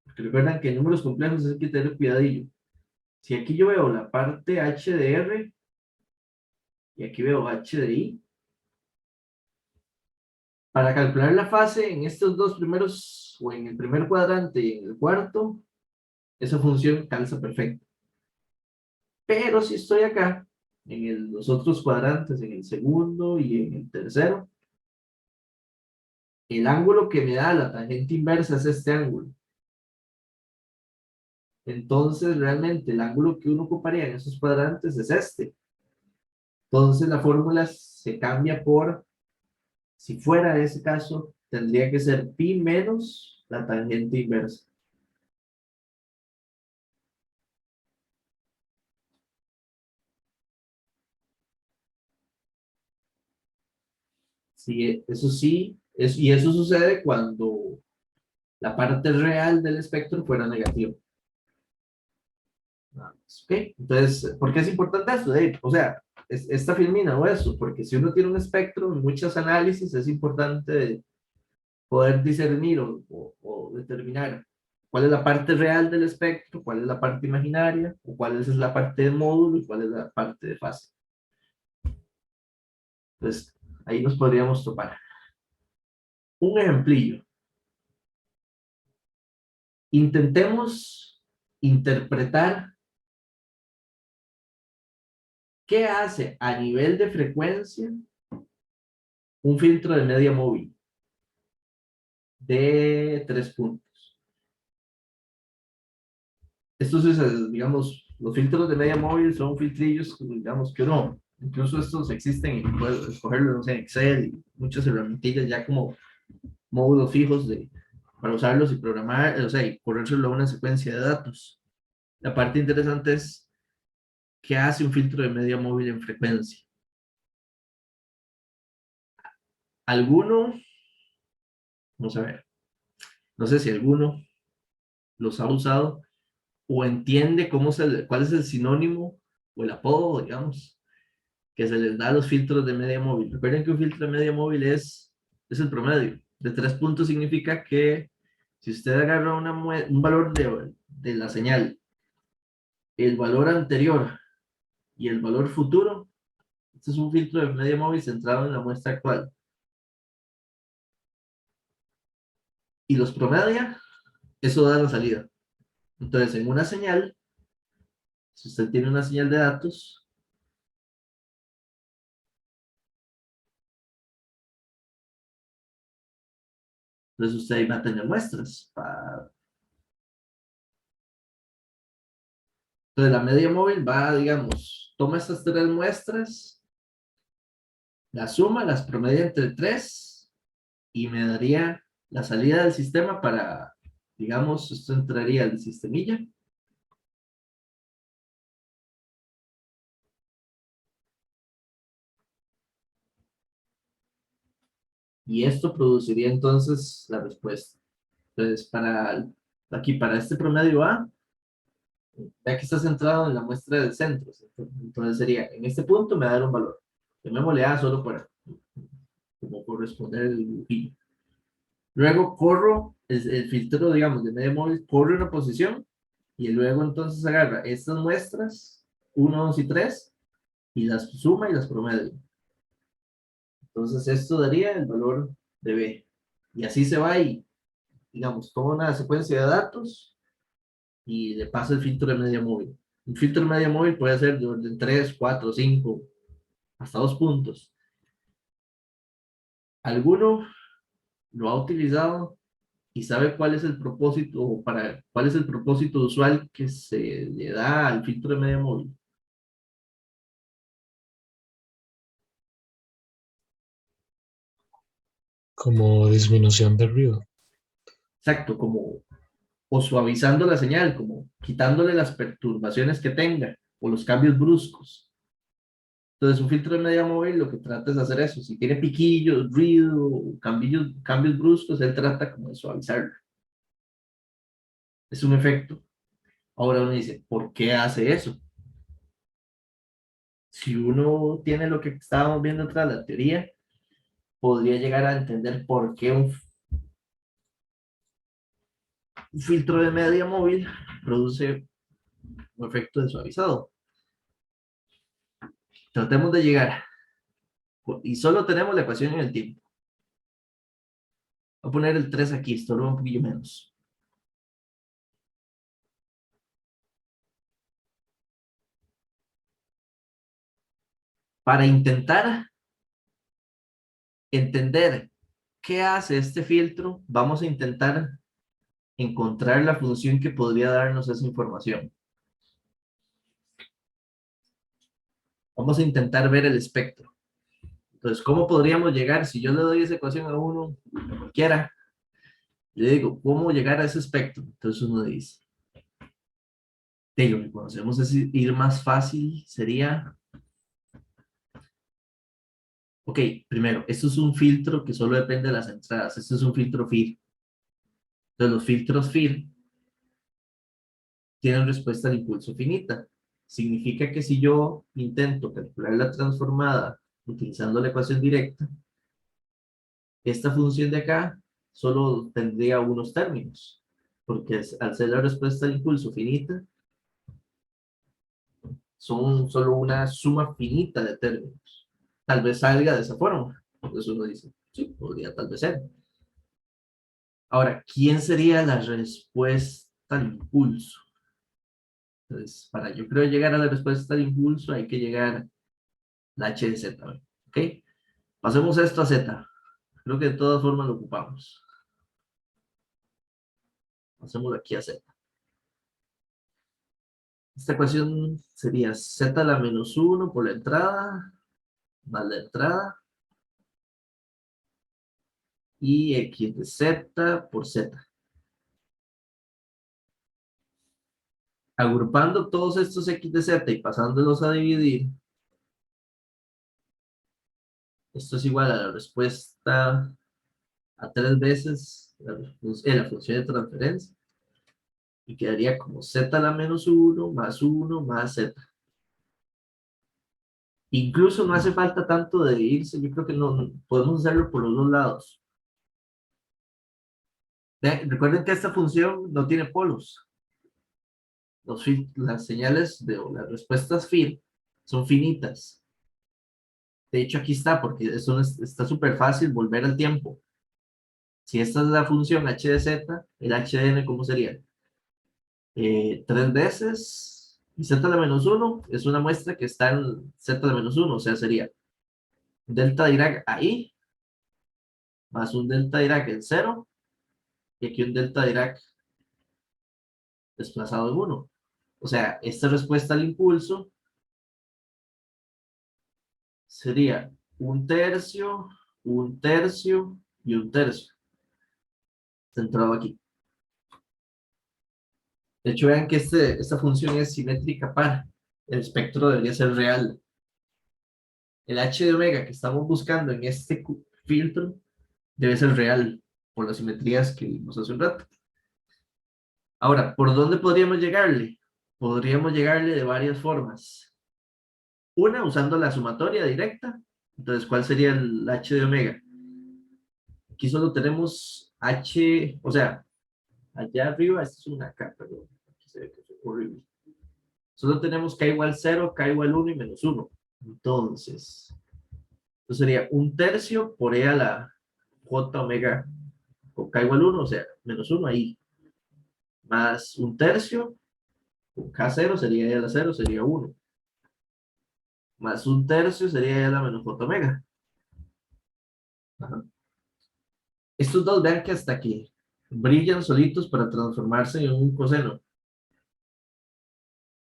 Porque recuerdan que en números complejos hay que tener cuidadillo. Si aquí yo veo la parte H de R y aquí veo H de I, para calcular la fase en estos dos primeros, o en el primer cuadrante y en el cuarto, esa función calza perfecto. Pero si estoy acá, en los otros cuadrantes, en el segundo y en el tercero, el ángulo que me da la tangente inversa es este ángulo. Entonces, realmente, el ángulo que uno ocuparía en esos cuadrantes es este. Entonces, la fórmula se cambia por, si fuera ese caso, tendría que ser pi menos la tangente inversa. Sí, eso sí, y eso sucede cuando la parte real del espectro fuera negativa. ¿Ok? Entonces, ¿por qué es importante esto, Dave? O sea, esta filmina o eso, porque si uno tiene un espectro, en muchos análisis es importante poder discernir o determinar cuál es la parte real del espectro, cuál es la parte imaginaria, o cuál es la parte de módulo y cuál es la parte de fase. Entonces, ahí nos podríamos topar. Un ejemplillo. Intentemos interpretar qué hace a nivel de frecuencia un filtro de media móvil de 3 puntos. Estos es, digamos, los filtros de media móvil son filtrillos, digamos, que uno, incluso estos existen y puedes escogerlos, no sé, en Excel y muchas herramientas ya como módulos fijos para usarlos y programar, o sea, y corrérselo a una secuencia de datos. La parte interesante es qué hace un filtro de media móvil en frecuencia. Alguno, vamos a ver, no sé si alguno los ha usado o entiende cuál es el sinónimo o el apodo, digamos, que se les da a los filtros de media móvil. Recuerden que un filtro de media móvil es el promedio. De 3 puntos significa que si usted agarra un valor de la señal, el valor anterior y el valor futuro, este es un filtro de media móvil centrado en la muestra actual. Y los promedia, eso da la salida. Entonces, en una señal, si usted tiene una señal de datos, entonces usted ahí va a tener muestras. Entonces, la media móvil va, digamos, toma estas 3 muestras, la suma, las promedia entre 3 y me daría la salida del sistema para, digamos, esto entraría al sistemilla. Y esto produciría entonces la respuesta. Entonces, aquí, para este promedio A, ya que está centrado en la muestra del centro, entonces sería, en este punto me da un valor. Llamémosle A solo para como corresponder el dibujillo. Luego corro el filtro, digamos, de media móvil, corre una posición y luego entonces agarra estas muestras, 1, 2 y 3, y las suma y las promedia. Entonces esto daría el valor de B. Y así se va y, digamos, toma una secuencia de datos y le pasa el filtro de media móvil. Un filtro de media móvil puede ser de orden 3, 4, 5, hasta 2 puntos. ¿Alguno lo ha utilizado y sabe cuál es el propósito cuál es el propósito usual que se le da al filtro de media móvil? Como disminución de ruido. exacto, como o suavizando la señal, como quitándole las perturbaciones que tenga o los cambios bruscos. Entonces, un filtro de media móvil lo que trata es hacer eso. Si tiene piquillos, ruido, cambios bruscos, él trata como de suavizarlo. Es un efecto. Ahora uno dice, ¿por qué hace eso? Si uno tiene lo que estábamos viendo atrás, la teoría, podría llegar a entender por qué un filtro de media móvil produce un efecto de suavizado. Tratemos de llegar, y solo tenemos la ecuación en el tiempo. Voy a poner el 3 aquí, esto lo un poquillo menos. Para intentar entender qué hace este filtro, vamos a intentar encontrar la función que podría darnos esa información. Vamos a intentar ver el espectro. Entonces, ¿cómo podríamos llegar? Si yo le doy esa ecuación a uno, a cualquiera, le digo, ¿cómo llegar a ese espectro? Entonces uno dice, lo que conocemos es ir más fácil, sería, ok, primero, esto es un filtro que solo depende de las entradas, esto es un filtro FIR. Entonces los filtros FIR tienen respuesta al impulso finita. Significa que si yo intento calcular la transformada utilizando la ecuación directa, esta función de acá solo tendría unos términos, porque al ser la respuesta al impulso finita, son solo una suma finita de términos. Tal vez salga de esa forma. Entonces uno dice, sí, podría tal vez ser. Ahora, ¿quién sería la respuesta al impulso? Entonces, para yo creo llegar a la respuesta al impulso, hay que llegar a la h de z. ¿Ok? Pasemos esto a z. Creo que de todas formas lo ocupamos. Pasemos aquí a z. Esta ecuación sería z a la menos 1 por la entrada, más la entrada, y x de z por z. Agrupando todos estos x de z y pasándolos a dividir, esto es igual a la respuesta a 3 veces la función de transferencia, y quedaría como z a la menos 1 más z. Incluso no hace falta tanto de dividirse, yo creo que no podemos hacerlo por los dos lados. Recuerden que esta función no tiene polos. Las señales o las respuestas FIR son finitas. De hecho, aquí está, porque eso está súper fácil volver al tiempo. Si esta es la función h de z, el h de n, ¿cómo sería? 3 veces y z a la menos 1 es una muestra que está en z a la menos 1, o sea, sería delta Dirac ahí, más un delta Dirac en 0, y aquí un delta Dirac desplazado en 1. O sea, esta respuesta al impulso sería un tercio, un tercio y un tercio, centrado aquí. De hecho, vean que esta función es simétrica par. El espectro debería ser real. El h de omega que estamos buscando en este filtro debe ser real por las simetrías que vimos hace un rato. Ahora, ¿por dónde podríamos llegarle? Podríamos llegarle de varias formas. Una, usando la sumatoria directa. Entonces, ¿cuál sería el h de omega? Aquí solo tenemos h, o sea, allá arriba, esto es una k, perdón. Aquí se ve que es horrible. Solo tenemos k igual 0, k igual 1 y menos 1. Entonces, esto sería un tercio por e a la j omega con k igual 1, o sea, menos 1 ahí. Más un tercio, con k0 sería e a la 0, sería 1. Más un tercio sería e a la menos j omega. Ajá. Estos dos, vean que hasta aquí brillan solitos para transformarse en un coseno.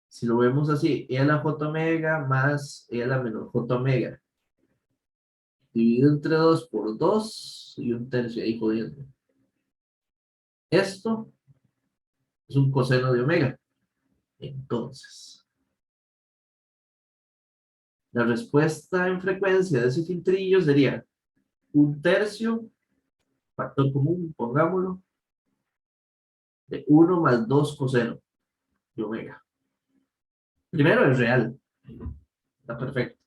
Si lo vemos así, e a la j omega más e a la menos j omega. Dividido entre 2 por 2 y un tercio ahí jodiendo. Esto es un coseno de omega. Entonces, la respuesta en frecuencia de ese filtrillo sería un tercio, factor común, pongámoslo, de 1 más 2 coseno de omega. Primero es real. Está perfecto.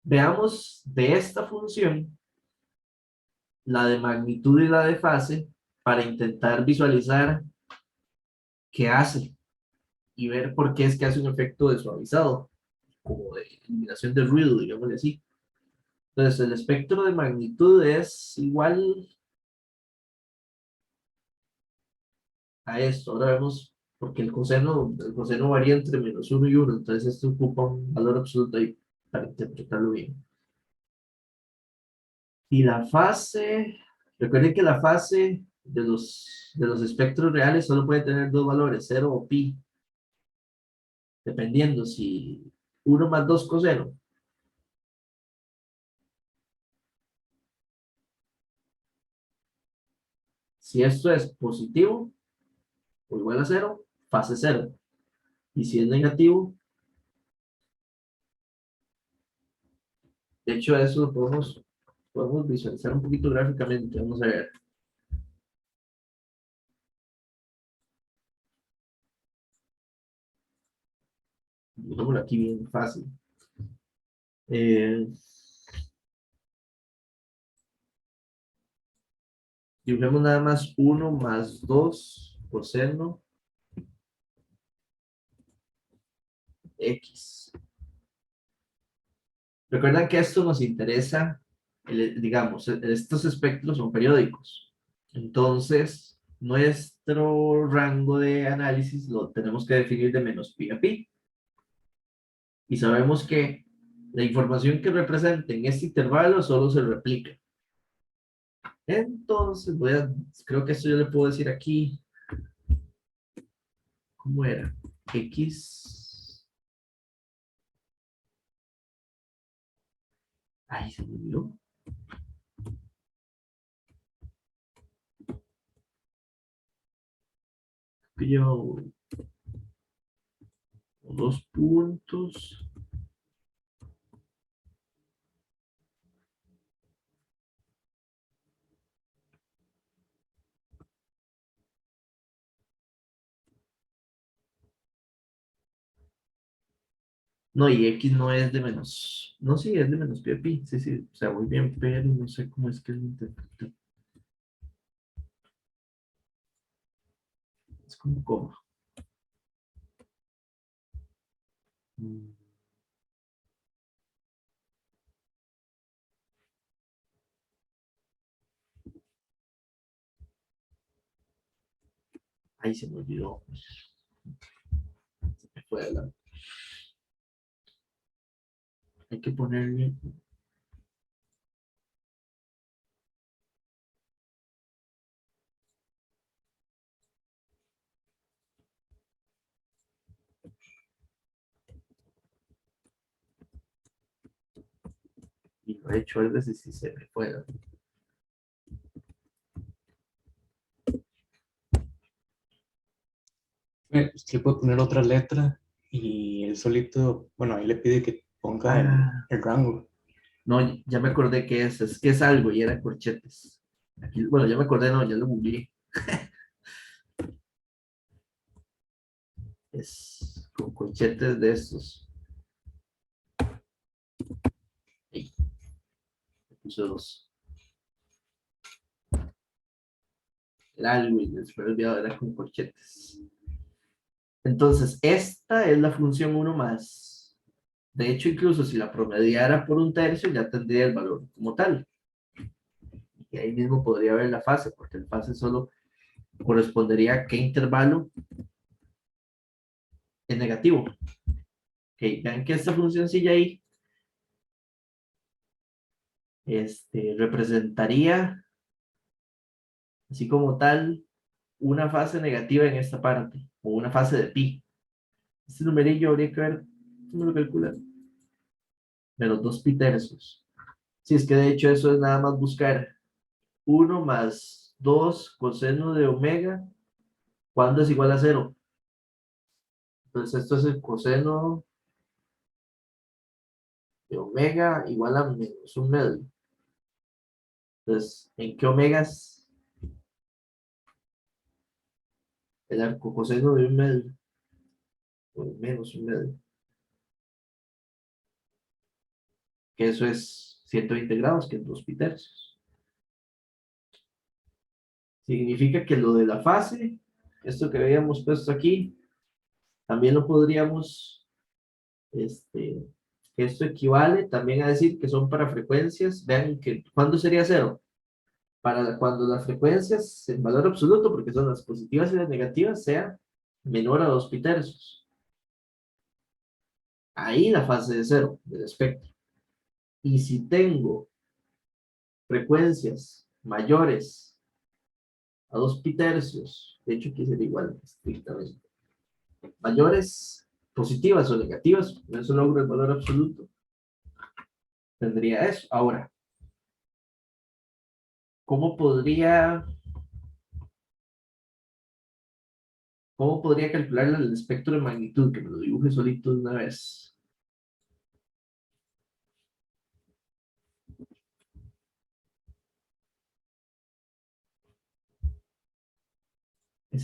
Veamos de esta función la de magnitud y la de fase para intentar visualizar qué hace y ver por qué es que hace un efecto de suavizado, como de eliminación de ruido, digámosle así. Entonces, el espectro de magnitud es igual a esto. Ahora vemos, porque el coseno varía entre -1 y 1, entonces esto ocupa un valor absoluto ahí para interpretarlo bien. Y la fase, recuerden que la fase de los espectros reales solo puede tener dos valores, 0 o pi, dependiendo si 1 más 2 coseno. Si esto es positivo o igual a 0, fase 0. Y si es negativo, de hecho eso lo podemos visualizar un poquito gráficamente. Vamos a ver. Digámoslo aquí bien fácil. Dibujemos nada más 1 más 2 coseno X. Recuerdan que esto nos interesa, digamos, estos espectros son periódicos. Entonces, nuestro rango de análisis lo tenemos que definir de menos pi a pi. Y sabemos que la información que representa en este intervalo solo se replica. Entonces, creo que esto yo le puedo decir aquí, ¿cómo era? X. Ay, se me olvidó. Yo, dos puntos. No, y X no es de menos. No, sí, es de menos pi a pi. Sí, sí. O sea, muy bien, pero no sé cómo es que lo interpreta. Es como coma. Mm, Ahí se me olvidó. Se me fue adelante. Hay que ponerle. Y lo he hecho a veces y se me fue. Usted le puede poner otra letra y él solito, bueno, ahí le pide que ponga Ah, el rango. no, ya me acordé que es que es algo y era corchetes. Aquí, bueno, ya me acordé, no, ya lo googleé. Es con corchetes de estos. Ahí, me puse dos. Era algo y después olvidado, era con corchetes. Entonces, esta es la función 1 más. De hecho, incluso si la promediara por un tercio, ya tendría el valor como tal. Y ahí mismo podría ver la fase, porque el fase solo correspondería a qué intervalo es negativo. Okay, vean que esta funcióncilla ahí representaría, así como tal, una fase negativa en esta parte, o una fase de pi. Este numerillo habría que ver cómo lo calculan. De los 2 pi tercios. Si es que de hecho eso es nada más buscar 1 más 2 coseno de omega, ¿cuándo es igual a 0? Entonces esto es el coseno de omega igual a menos un medio. Entonces, ¿en qué omegas el arcocoseno de un medio? O menos un medio. Que eso es 120 grados, que es 2 pi tercios. Significa que lo de la fase, esto que habíamos puesto aquí, también lo podríamos, esto equivale también a decir que son para frecuencias. Vean que, ¿cuándo sería 0? Para cuando las frecuencias en valor absoluto, porque son las positivas y las negativas, sea menor a 2 pi tercios. Ahí la fase de 0 del espectro. Y si tengo frecuencias mayores a 2 pi tercios, de hecho aquí sería igual estrictamente, mayores positivas o negativas, con eso logro el valor absoluto, tendría eso. Ahora, ¿cómo podría calcular el espectro de magnitud? Que me lo dibuje solito de una vez.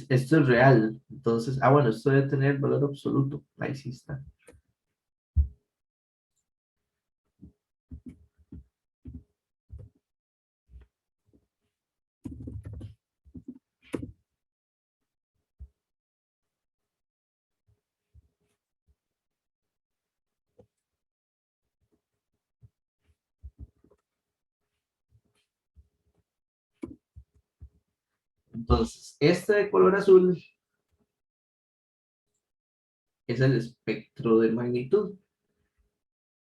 Esto es real. Entonces, bueno, esto debe tener valor absoluto. Ahí sí está. Entonces, este de color azul es el espectro de magnitud.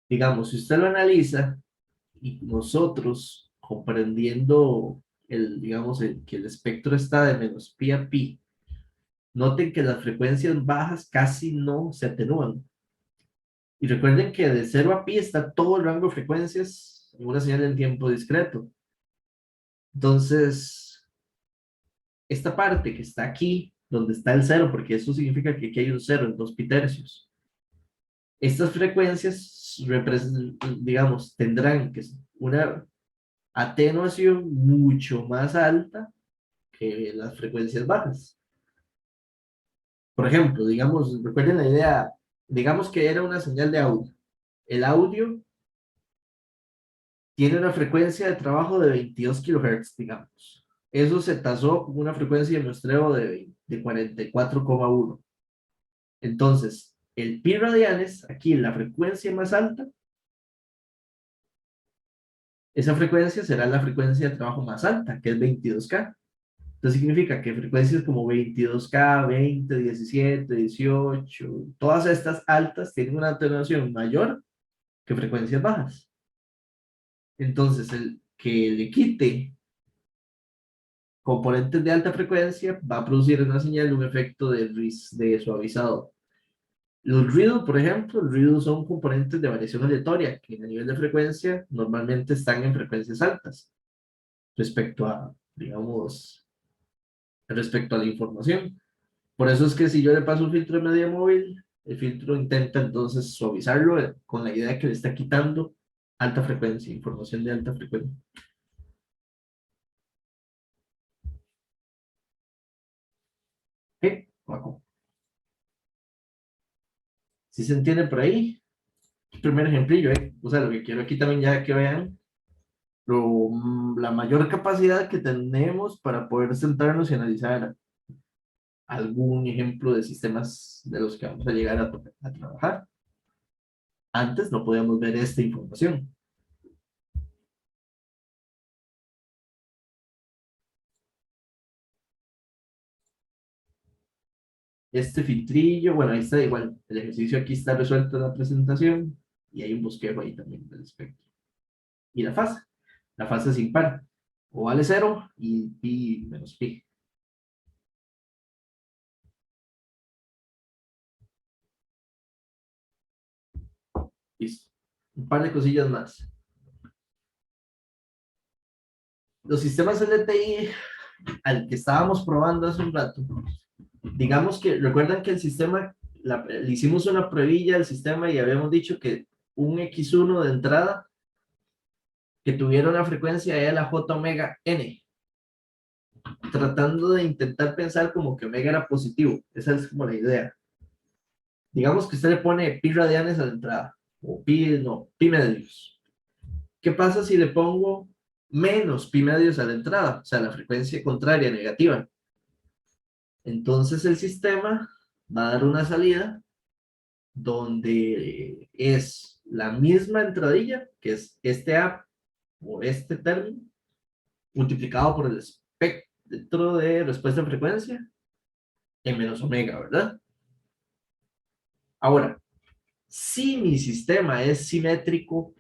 Digamos, si usted lo analiza y nosotros comprendiendo digamos, que el espectro está de menos pi a pi, noten que las frecuencias bajas casi no se atenúan. Y recuerden que de 0 a pi está todo el rango de frecuencias en una señal en tiempo discreto. Entonces, esta parte que está aquí, donde está el 0, porque eso significa que aquí hay un 0 en 2 pi tercios. Estas frecuencias, digamos, tendrán que una atenuación mucho más alta que las frecuencias bajas. Por ejemplo, digamos, recuerden la idea, digamos que era una señal de audio. El audio tiene una frecuencia de trabajo de 22 kHz, digamos. Eso se tasó con una frecuencia de muestreo de 44,1. Entonces, el pi radianes, aquí la frecuencia más alta, esa frecuencia será la frecuencia de trabajo más alta, que es 22K. Entonces significa que frecuencias como 22K, 20, 17, 18, todas estas altas tienen una atenuación mayor que frecuencias bajas. Entonces, el que le quite componentes de alta frecuencia va a producir en la señal un efecto de suavizado. Los ruidos, por ejemplo, los ruidos son componentes de variación aleatoria que a nivel de frecuencia normalmente están en frecuencias altas respecto a, digamos, respecto a la información. Por eso es que si yo le paso un filtro de media móvil, el filtro intenta entonces suavizarlo con la idea de que le está quitando alta frecuencia, información de alta frecuencia. ¿Qué? ¿Sí se entiende por ahí? Primer ejemplillo, ¿eh? O sea, lo que quiero aquí también ya que vean la mayor capacidad que tenemos para poder sentarnos y analizar algún ejemplo de sistemas de los que vamos a llegar a trabajar. Antes no podíamos ver esta información. Este filtrillo, bueno, ahí está igual. El ejercicio aquí está resuelto en la presentación y hay un bosquejo ahí también del espectro. Y la fase. La fase es impar. O vale 0 y pi menos pi. Listo. Un par de cosillas más. Los sistemas LTI al que estábamos probando hace un rato, digamos que, recuerdan que el sistema, le hicimos una pruebilla al sistema y habíamos dicho que un X1 de entrada que tuviera una frecuencia de la J omega N, tratando de intentar pensar como que omega era positivo. Esa es como la idea. Digamos que usted le pone pi radianes a la entrada, o pi, no, pi medios. ¿Qué pasa si le pongo menos pi medios a la entrada? O sea, la frecuencia contraria, negativa. Entonces el sistema va a dar una salida donde es la misma entradilla, que es este A o este término, multiplicado por el espectro de respuesta en frecuencia en menos omega, ¿verdad? Ahora, si mi sistema es simétrico,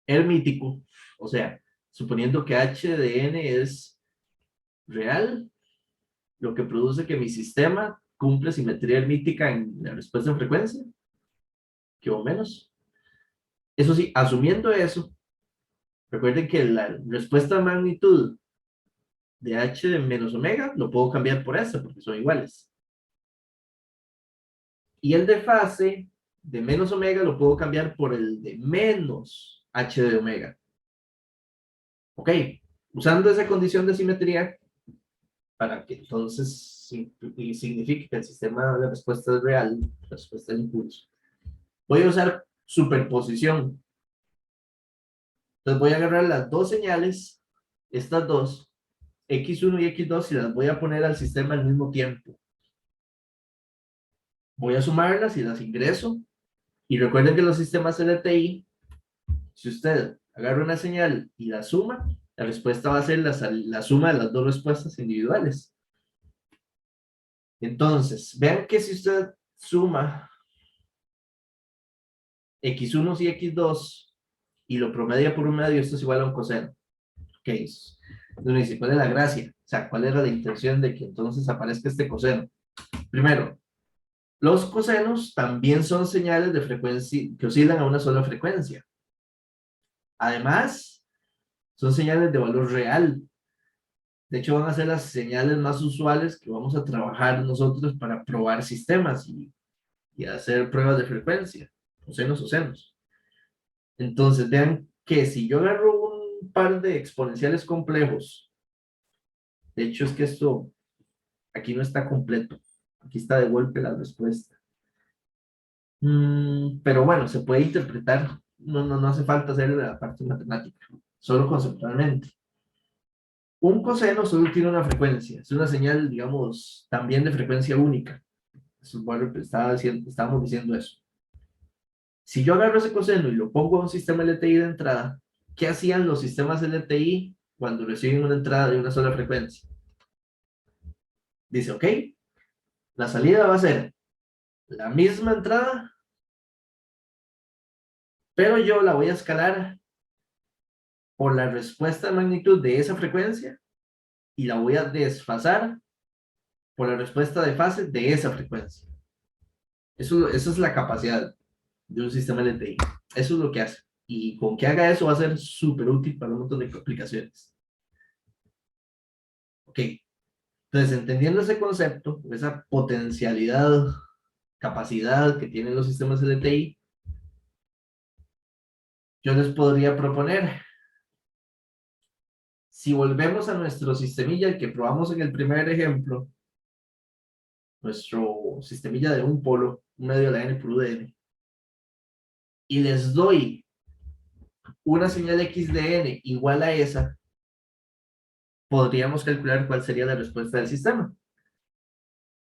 hermítico, o sea, suponiendo que h de n es real, lo que produce que mi sistema cumple simetría hermítica en la respuesta en frecuencia, que o menos. Eso sí, asumiendo eso, recuerden que la respuesta de magnitud de h de menos omega lo puedo cambiar por esta porque son iguales. Y el de fase de menos omega lo puedo cambiar por el de menos h de omega. Ok, usando esa condición de simetría, para que entonces signifique que el sistema de respuesta es real, la respuesta del impulso. Voy a usar superposición. Entonces voy a agarrar las dos señales, estas dos, X1 y X2, y las voy a poner al sistema al mismo tiempo. Voy a sumarlas y las ingreso. Y recuerden que los sistemas LTI, si usted agarra una señal y la suma, la respuesta va a ser la suma de las dos respuestas individuales. Entonces, vean que si usted suma X1 y X2 y lo promedia por un medio, esto es igual a un coseno. Ok, entonces me dice, ¿cuál es la gracia? O sea, ¿cuál era la intención de que entonces aparezca este coseno? Primero, los cosenos también son señales de frecuencia que oscilan a una sola frecuencia. Además, son señales de valor real. De hecho, van a ser las señales más usuales que vamos a trabajar nosotros para probar sistemas y hacer pruebas de frecuencia, cosenos o senos. Entonces, vean que si yo agarro un par de exponenciales complejos, de hecho es que esto aquí no está completo, aquí está de golpe la respuesta. Pero bueno, se puede interpretar, no hace falta hacer la parte matemática, solo conceptualmente. Un coseno solo tiene una frecuencia, es una señal, digamos, también de frecuencia única. Eso, bueno, estábamos diciendo eso. Si yo agarro ese coseno y lo pongo a un sistema LTI de entrada, ¿qué hacían los sistemas LTI cuando reciben una entrada de una sola frecuencia? Dice, ok, la salida va a ser la misma entrada, pero yo la voy a escalar por la respuesta de magnitud de esa frecuencia y la voy a desfasar por la respuesta de fase de esa frecuencia. Eso es la capacidad de un sistema LTI. Eso es lo que hace. Y con que haga eso va a ser súper útil para un montón de aplicaciones. Ok. Entonces, entendiendo ese concepto, esa potencialidad, capacidad que tienen los sistemas LTI, yo les podría proponer, si volvemos a nuestro sistemilla, el que probamos en el primer ejemplo, nuestro sistemilla de un polo, un medio de la n por u de n, y les doy una señal x de n igual a esa, podríamos calcular cuál sería la respuesta del sistema.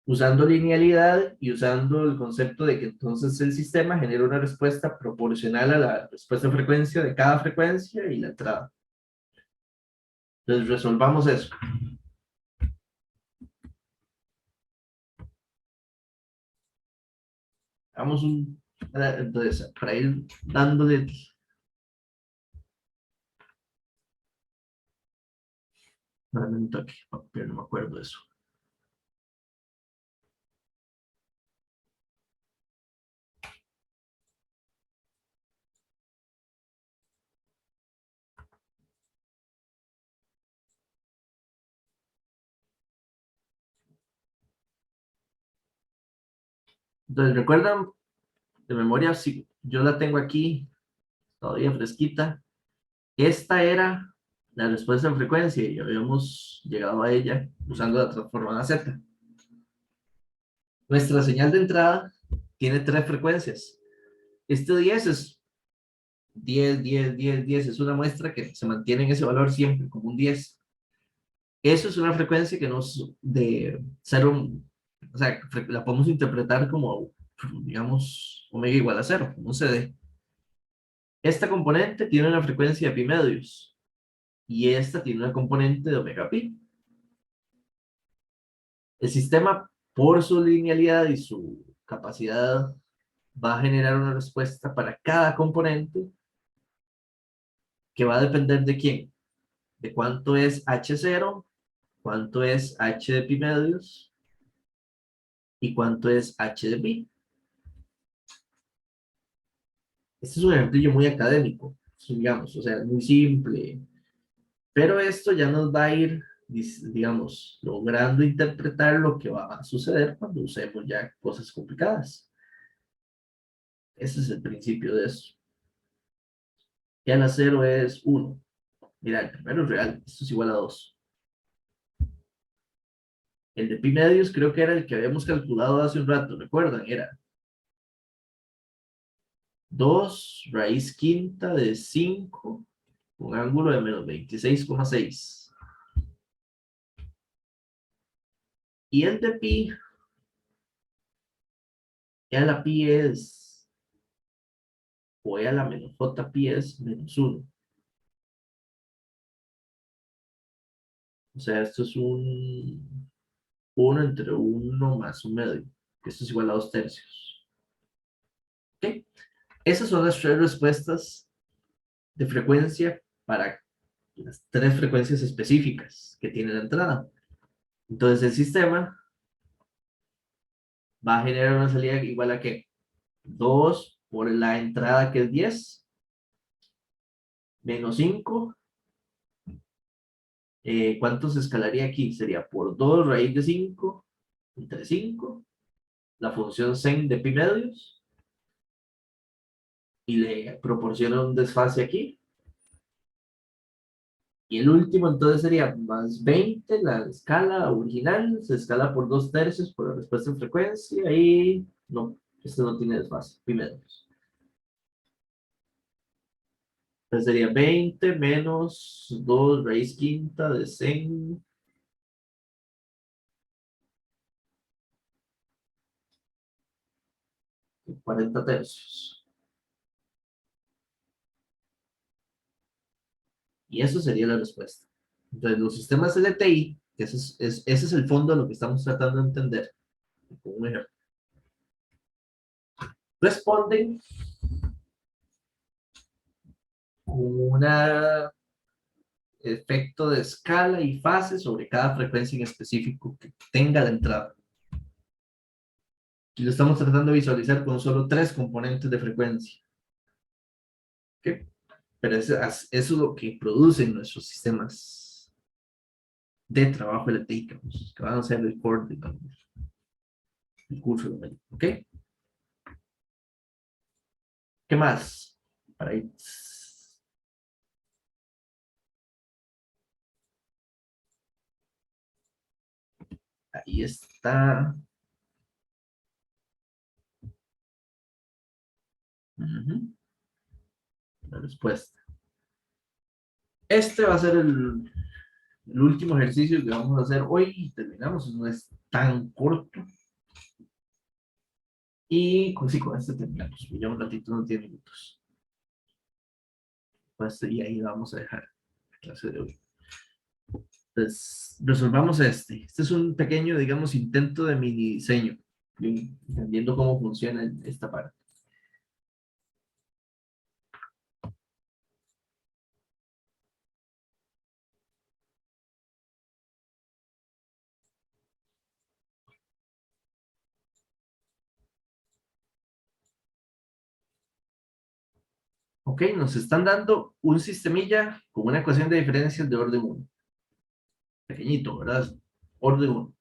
Usando linealidad y usando el concepto de que entonces el sistema genera una respuesta proporcional a la respuesta de frecuencia de cada frecuencia y la entrada. Entonces resolvamos eso. Hagamos entonces, para ir dándole... un toque, pero no me acuerdo de eso. Entonces, ¿recuerdan de memoria? Sí, yo la tengo aquí todavía fresquita. Esta era la respuesta en frecuencia y habíamos llegado a ella usando la transformada Z. Nuestra señal de entrada tiene tres frecuencias. Este 10 es 10, 10, 10, 10. Es una muestra que se mantiene en ese valor siempre, como un 10. Eso es una frecuencia que nos de cero, o sea, la podemos interpretar como, digamos, omega igual a cero, como un CD. Esta componente tiene una frecuencia de pi medios y esta tiene una componente de omega pi. El sistema, por su linealidad y su capacidad, va a generar una respuesta para cada componente que va a depender de quién, de cuánto es H0, cuánto es H de pi medios y cuánto es H de pi. Este es un ejemplo muy académico, digamos, o sea, muy simple, pero esto ya nos va a ir, digamos, logrando interpretar lo que va a suceder cuando usemos ya cosas complicadas. Ese es el principio de eso. Y a la 0 es 1. Mira, el primero es real, esto es igual a 2. El de pi medios creo que era el que habíamos calculado hace un rato, ¿recuerdan? Era 2 raíz quinta de 5 con ángulo de menos 26,6. Y el de pi, ya la pi es, o ya la menos j pi es menos 1. O sea, esto es un 1 entre 1 más un medio. Esto es igual a 2 tercios. ¿Ok? Esas son las tres respuestas de frecuencia para las tres frecuencias específicas que tiene la entrada. Entonces el sistema va a generar una salida igual a que 2 por la entrada que es 10 menos 5. ¿Cuánto se escalaría aquí? Sería por 2 raíz de 5 entre 5, la función sen de pi medios, y le proporciona un desfase aquí. Y el último entonces sería más 20, la escala original, se escala por 2 tercios por la respuesta en frecuencia, y no, este no tiene desfase, pi medios. Entonces sería 20 menos 2 raíz quinta de sen 40 tercios. Y eso sería la respuesta. Entonces, los sistemas LTI, ese es el fondo de lo que estamos tratando de entender. Con un ejemplo. Responden con un efecto de escala y fase sobre cada frecuencia en específico que tenga la entrada. Y lo estamos tratando de visualizar con solo 3 componentes de frecuencia. ¿Okay? Pero eso es lo que producen nuestros sistemas de trabajo LTI, que van a ser el core, digamos, el curso de ¿ok? ¿Qué más? Para ahí. Ahí está. La respuesta. Este va a ser el último ejercicio que vamos a hacer hoy y terminamos. No es tan corto. Y sí, con este terminamos. Ya un ratito, no tiene minutos. Pues, y ahí vamos a dejar la clase de hoy. Entonces, resolvamos este. Este es un pequeño, digamos, intento de mini diseño, entendiendo cómo funciona esta parte. Ok, nos están dando un sistemilla con una ecuación de diferencias de orden 1. Pequeñito, ¿verdad? Orden 1.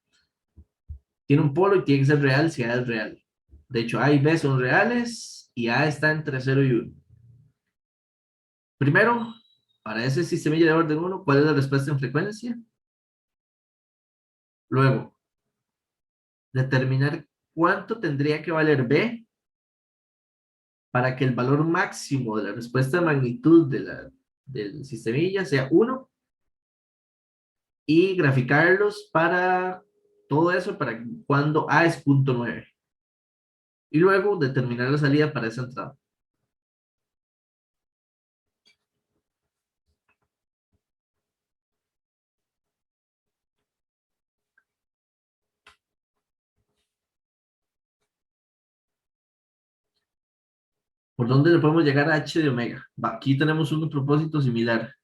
Tiene un polo y tiene que ser real si A es real. De hecho, A y B son reales y A está entre 0 y 1. Primero, para ese sistemilla de orden 1, ¿cuál es la respuesta en frecuencia? Luego, determinar cuánto tendría que valer B para que el valor máximo de la respuesta de magnitud del sistemilla sea 1 y graficarlos para todo eso para cuando A es 0.9. Y luego determinar la salida para esa entrada. ¿Por dónde le podemos llegar a h de omega? Aquí tenemos un propósito similar.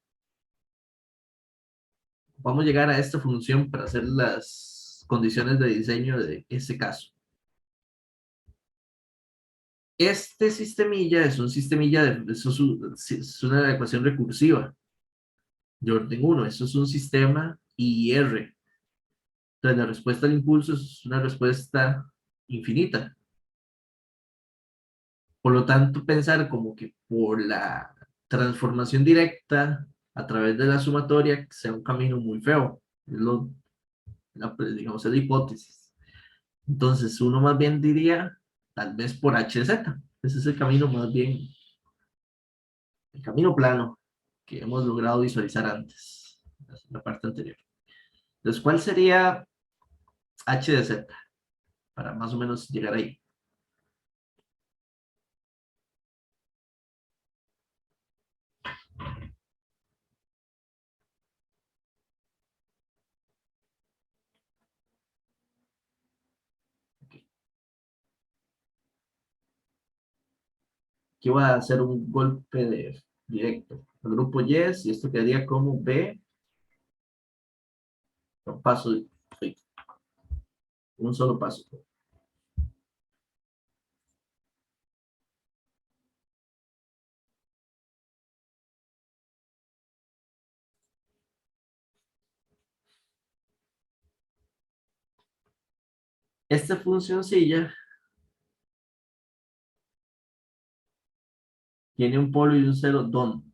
Vamos a llegar a esta función para hacer las condiciones de diseño de este caso. Este sistemilla es un sistemilla eso es una ecuación recursiva de orden 1. Eso es un sistema IR. Entonces la respuesta al impulso es una respuesta infinita. Por lo tanto, pensar como que por la transformación directa a través de la sumatoria sea un camino muy feo. Es digamos, es la hipótesis. Entonces, uno más bien diría, tal vez por HZ. Ese es el camino más bien, el camino plano que hemos logrado visualizar antes, en la parte anterior. Entonces, ¿cuál sería H de Z? Para más o menos llegar ahí. Aquí voy a hacer un golpe directo. El grupo yes, y esto quedaría como B, un paso, sí, un solo paso. Esta funcioncilla tiene un polo y un cero ¿dónde?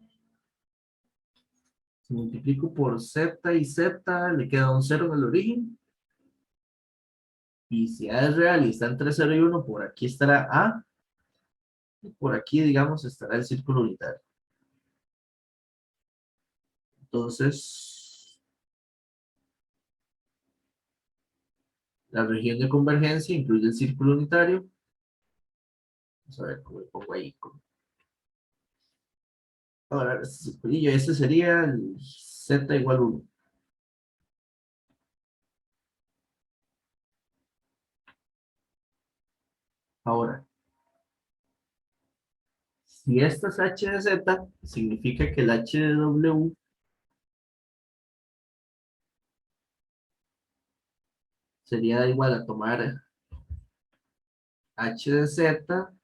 Si multiplico por z y z, le queda un 0 en el origen. Y si A es real y está entre 0 y 1, por aquí estará A. Y por aquí, digamos, estará el círculo unitario. Entonces, la región de convergencia incluye el círculo unitario. Vamos a ver cómo le pongo ahí. Ahora, este circulillo, este sería el z igual 1. Ahora, si esta es h de z, significa que el h de w sería igual a tomar h de z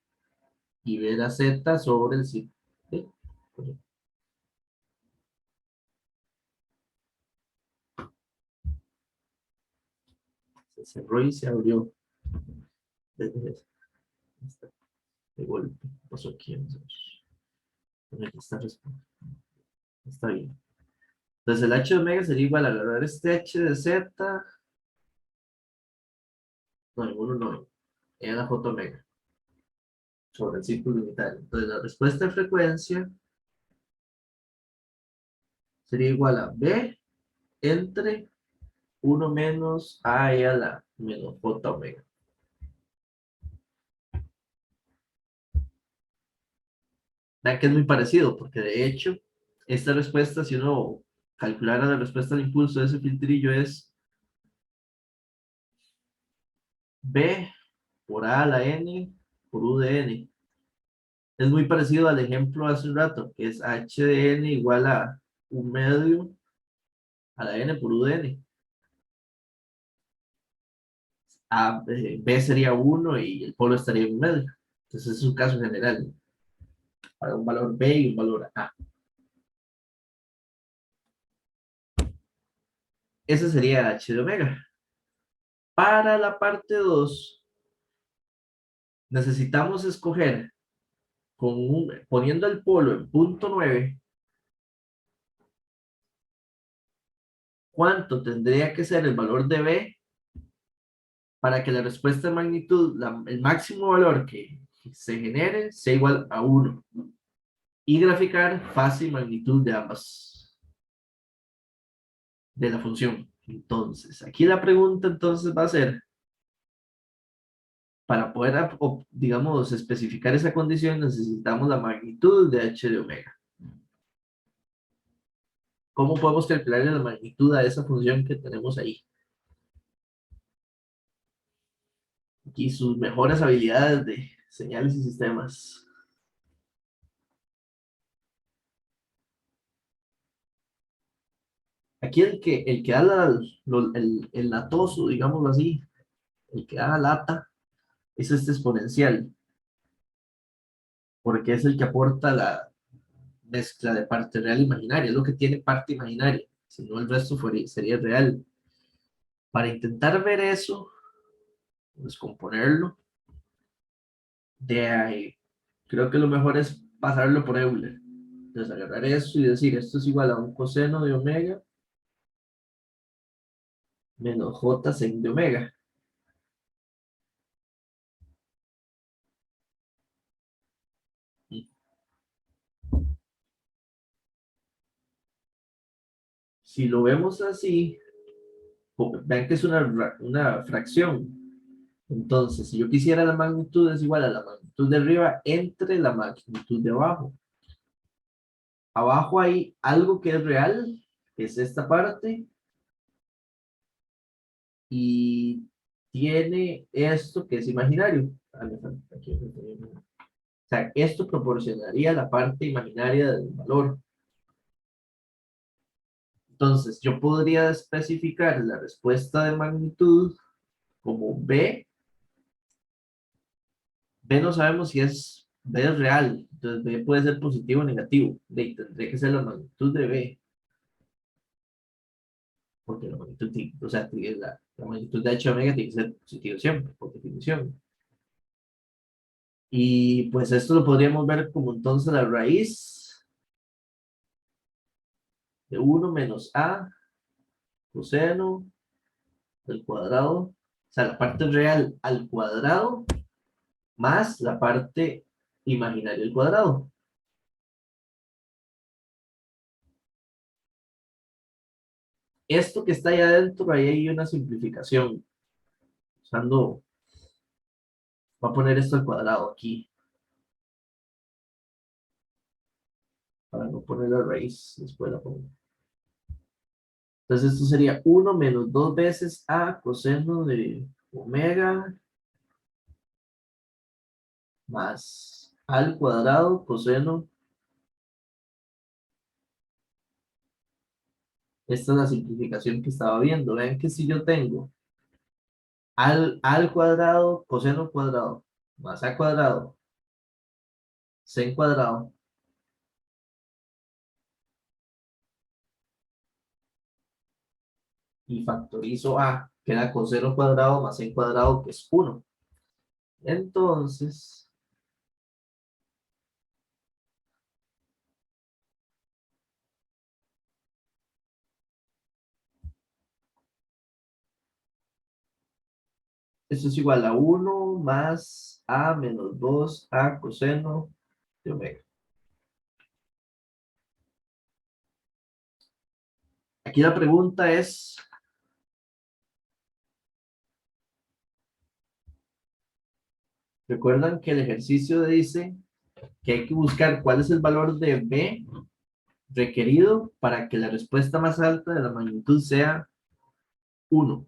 y ver a z sobre el círculo. ¿Sí? Se cerró y se abrió. De golpe. ¿Qué pasó aquí? Está bien. Entonces el h de omega sería igual a agarrar este h de z. No, ninguno no. En la j omega. Sobre el círculo unitario. Entonces la respuesta de frecuencia sería igual a b entre 1 menos a y a la menos j omega. Vean que es muy parecido, porque de hecho, esta respuesta, si uno calculara la respuesta al impulso de ese filtrillo, es B por A a la N por U de N. Es muy parecido al ejemplo hace un rato, que es H de N igual a un medio a la N por U de N. B sería 1 y el polo estaría en un medio. Entonces es un caso general para un valor B y un valor A. Ese sería H de omega. Para la parte 2, necesitamos escoger poniendo el polo en punto 9, ¿cuánto tendría que ser el valor de B para que la respuesta de magnitud, el máximo valor que se genere, sea igual a 1? Y graficar fase y magnitud de ambas, de la función. Entonces, aquí la pregunta entonces va a ser, para poder, digamos, especificar esa condición, necesitamos la magnitud de h de omega. ¿Cómo podemos calcular la magnitud a esa función que tenemos ahí? Aquí sus mejores habilidades de señales y sistemas. Aquí el que da el latoso, digámoslo así, el que da lata, es este exponencial, porque es el que aporta la mezcla de parte real e imaginaria, es lo que tiene parte imaginaria, si no el resto sería real. Para intentar ver eso, descomponerlo, de ahí, creo que lo mejor es pasarlo por Euler. Entonces agarrar eso y decir, esto es igual a un coseno de omega menos j sin de omega. Si lo vemos así, vean que es una fracción. Entonces, si yo quisiera la magnitud es igual a la magnitud de arriba entre la magnitud de abajo. Abajo hay algo que es real, que es esta parte, y tiene esto que es imaginario. O sea, esto proporcionaría la parte imaginaria del valor. Entonces, yo podría especificar la respuesta de magnitud como B. B no sabemos si B es real, entonces B puede ser positivo o negativo. Tendría que ser la magnitud de B, porque la magnitud, o sea, la magnitud de h omega tiene que ser positivo siempre, por definición. Y pues esto lo podríamos ver como entonces la raíz de 1 menos a coseno del cuadrado, o sea, la parte real al cuadrado más la parte imaginaria al cuadrado. Esto que está ahí adentro, ahí hay una simplificación. Usando, voy a poner esto al cuadrado aquí, para no poner la raíz, después la pongo. Entonces esto sería 1 menos 2 veces a coseno de omega más al cuadrado coseno. Esta es la simplificación que estaba viendo. Vean que si yo tengo al cuadrado coseno cuadrado más a cuadrado sen cuadrado, y factorizo a, queda coseno cuadrado más sen cuadrado, que es 1. Entonces, esto es igual a 1 más a menos 2 a coseno de omega. Aquí la pregunta es, recuerdan que el ejercicio dice que hay que buscar cuál es el valor de B requerido para que la respuesta más alta de la magnitud sea 1.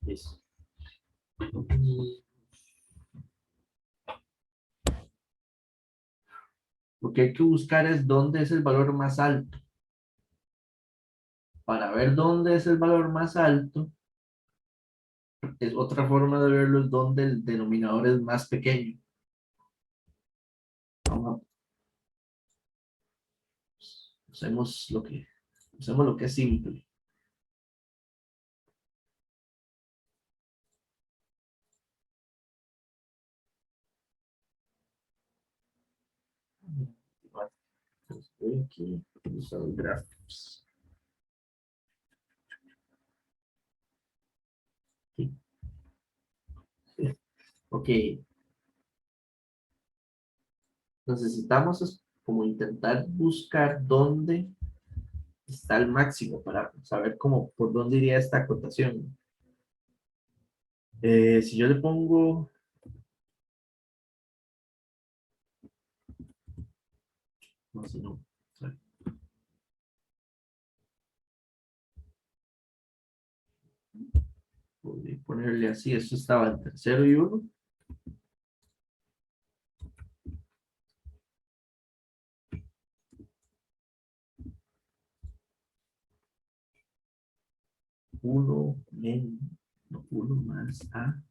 Listo. Lo que hay que buscar es dónde es el valor más alto. Para ver dónde es el valor más alto, es otra forma de verlo, es donde el denominador es más pequeño. Vamos a, hacemos lo que Usemos lo que es simple. Estoy aquí usando graphs. Sí. Ok. Necesitamos como intentar buscar dónde está el máximo para saber cómo, por dónde iría esta acotación. Si yo le pongo, no sé, no, podría ponerle así, esto estaba entre 0 y 1. Uno menos, no, 1 más A.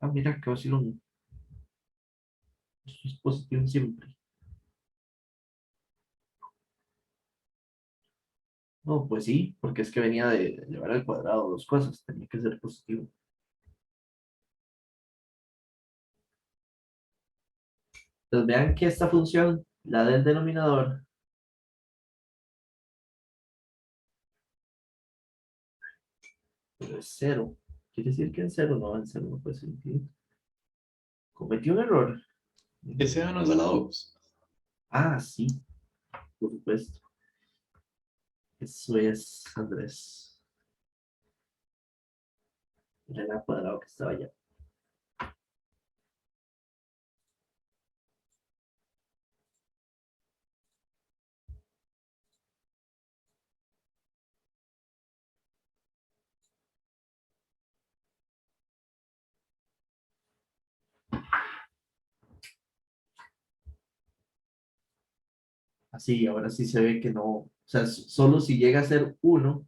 Ah, mira, que va a ser un, esto es positivo siempre. No, pues sí, porque es que venía de llevar al cuadrado dos cosas, tenía que ser positivo. Entonces vean que esta función, la del denominador, pero es 0. Quiere decir que en 0 no, en 0 no puede ser infinito. Cometí un error. Ese A no es de la 2. Ah, sí, por supuesto. Eso es Andrés. Era el cuadrado que estaba allá. Así, ahora sí se ve que no. O sea, solo si llega a ser 1.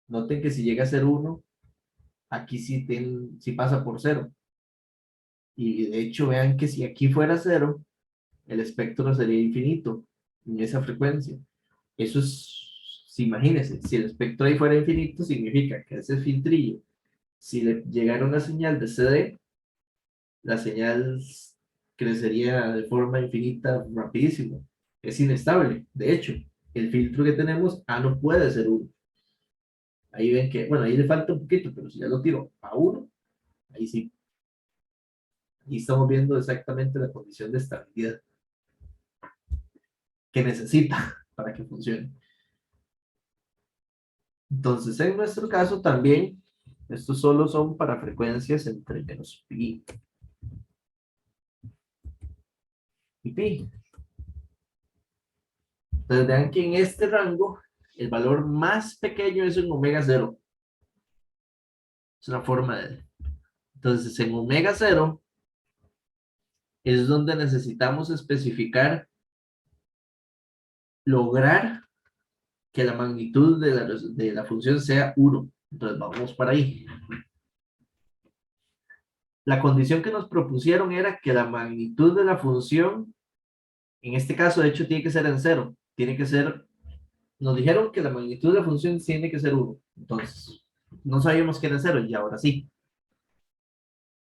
Noten que si llega a ser 1, aquí sí pasa por 0. Y de hecho, vean que si aquí fuera 0, el espectro sería infinito en esa frecuencia. Eso es, si imagínense, si el espectro ahí fuera infinito, significa que ese filtrillo, si le llegara una señal de CD, la señal crecería de forma infinita rapidísimo. Es inestable. De hecho, el filtro que tenemos A no puede ser 1. Ahí ven que, bueno, ahí le falta un poquito, pero si ya lo tiro a 1, ahí sí. Ahí estamos viendo exactamente la condición de estabilidad que necesita para que funcione. Entonces, en nuestro caso también, estos solo son para frecuencias entre menos pi y pi. Entonces, vean que en este rango, el valor más pequeño es en omega 0. Es una forma de... Entonces, en omega 0 es donde necesitamos especificar, lograr que la magnitud de la función sea 1. Entonces, vamos para ahí. La condición que nos propusieron era que la magnitud de la función, en este caso, de hecho, tiene que ser en 0. Tiene que ser, nos dijeron que la magnitud de la función tiene que ser 1. Entonces, no sabíamos que era 0 y ahora sí.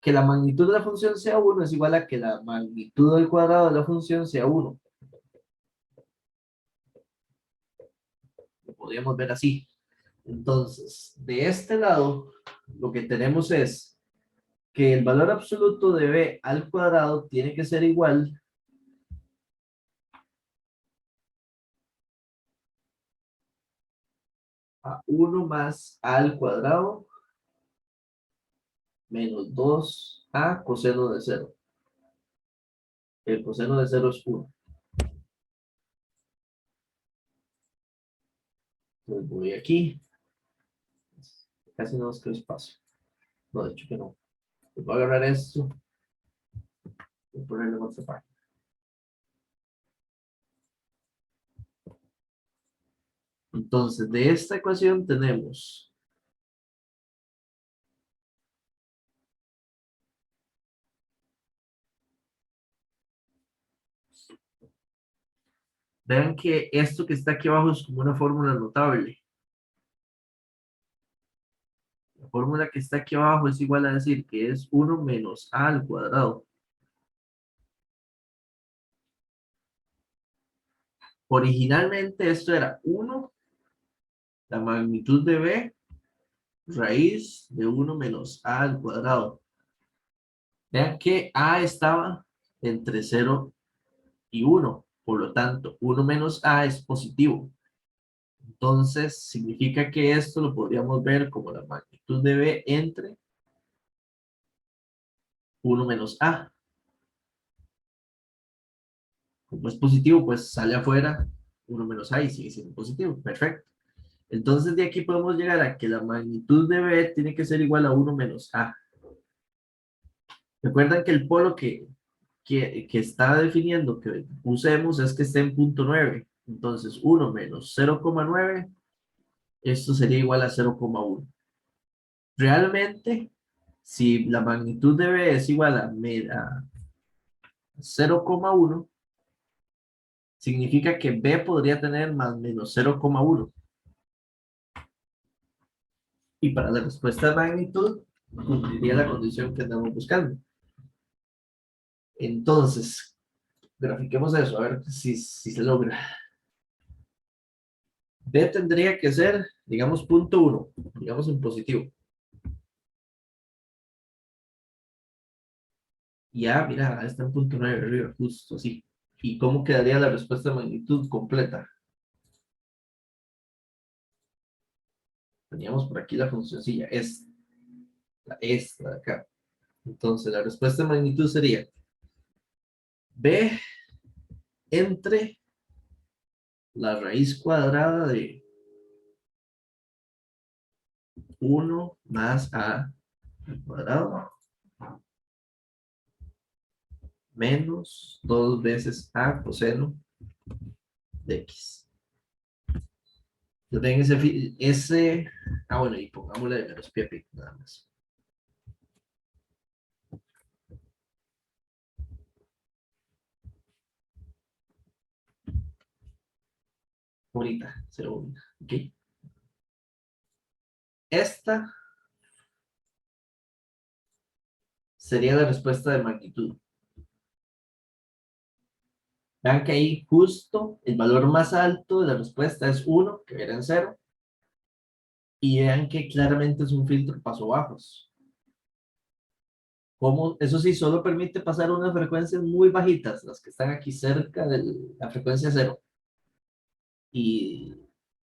Que la magnitud de la función sea 1 es igual a que la magnitud del cuadrado de la función sea 1. Lo podríamos ver así. Entonces, de este lado, lo que tenemos es que el valor absoluto de b al cuadrado tiene que ser igual a 1 más a al cuadrado menos 2a coseno de 0. El coseno de 0 es 1. Entonces voy aquí. Casi no nos queda espacio. No, de hecho que no. Voy a agarrar esto y ponerlo en otra página. Entonces, de esta ecuación tenemos Vean que esto que está aquí abajo es como una fórmula notable. La fórmula que está aquí abajo es igual a decir que es 1 menos a al cuadrado. Originalmente esto era 1, la magnitud de b, raíz de 1 menos a al cuadrado. Vean que a estaba entre 0 y 1, por lo tanto, 1 menos a es positivo. Entonces, significa que esto lo podríamos ver como la magnitud de b entre 1 menos a. Como es positivo, pues sale afuera 1 menos a y sigue siendo positivo. Perfecto. Entonces, de aquí podemos llegar a que la magnitud de b tiene que ser igual a 1 menos a. Recuerdan que el polo que está definiendo que usemos es que esté en punto 9. Entonces, 1 menos 0,9, esto sería igual a 0,1. Realmente, si la magnitud de b es igual a 0,1, significa que b podría tener más menos 0,1. Y para la respuesta de magnitud, cumpliría la condición que andamos buscando. Entonces, grafiquemos eso, a ver si se logra. B tendría que ser, digamos, punto 1, digamos en positivo. Y A, mira, está en punto 9 arriba, justo así. ¿Y cómo quedaría la respuesta de magnitud completa? Teníamos por aquí la funcioncilla, esta de acá. Entonces, la respuesta de magnitud sería B entre la raíz cuadrada de 1 más A al cuadrado menos 2 veces A coseno de X. Entonces, ven bueno, y pongámosle de menos pi a pi, nada más. Ahorita, segunda, ¿ok? Esta sería la respuesta de magnitud. Vean que ahí justo el valor más alto de la respuesta es 1, que era en 0. Y vean que claramente es un filtro paso bajos. Como, eso sí, solo permite pasar unas frecuencias muy bajitas, las que están aquí cerca de la frecuencia 0. Y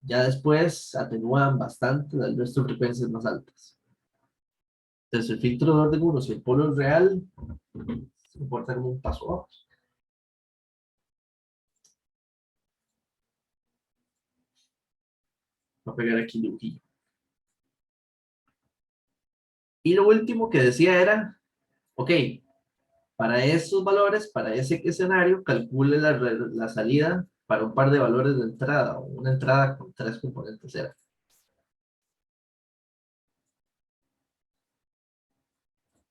ya después atenúan bastante al resto de frecuencias más altas. Entonces el filtro de orden 1, si el polo es real, se comporta como un paso bajos. Voy a pegar aquí el dibujillo. Y lo último que decía era, ok, para esos valores, para ese escenario, calcule la salida para un par de valores de entrada, o una entrada con 3 componentes era.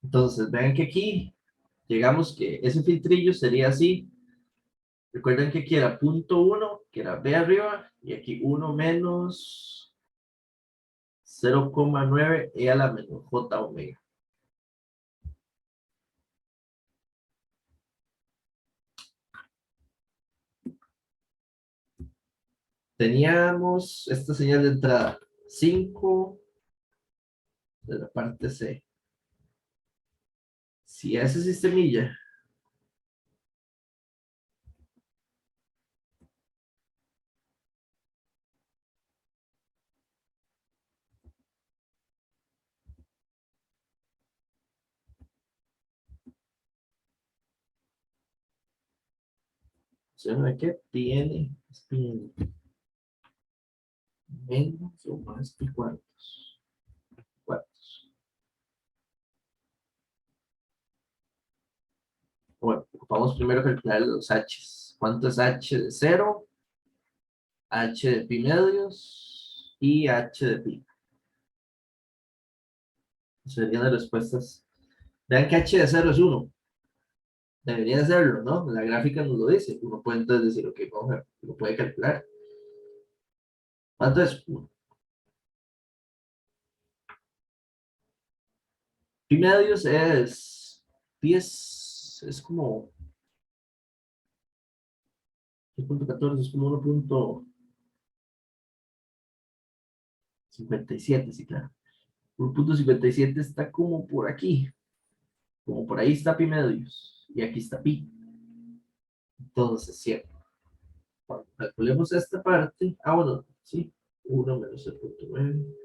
Entonces, vean que aquí llegamos que ese filtrillo sería así. Recuerden que aquí era punto 1, que era B arriba, y aquí 1 menos 0,9 E a la menos J omega. Teníamos esta señal de entrada, 5 de la parte C. Si a ese sistemilla se ve que tiene menos o más que cuartos. Bueno, vamos primero a calcular los H's. ¿Cuánto es H de 0? H de pi medios y H de pi. Serían las respuestas. Vean que H de 0 es 1. debería hacerlo, ¿no? La gráfica nos lo dice. Uno puede entonces decir, ok, vamos a ver, lo puede calcular. ¿Cuánto es? 1. Pi medios es como 10.14, es como 1.57, sí, claro. 1.57 está como por aquí, como por ahí está pi medios, y aquí está pi. Entonces, cierto. Cuando calculemos esta parte, bueno, sí, 1 menos 0.9.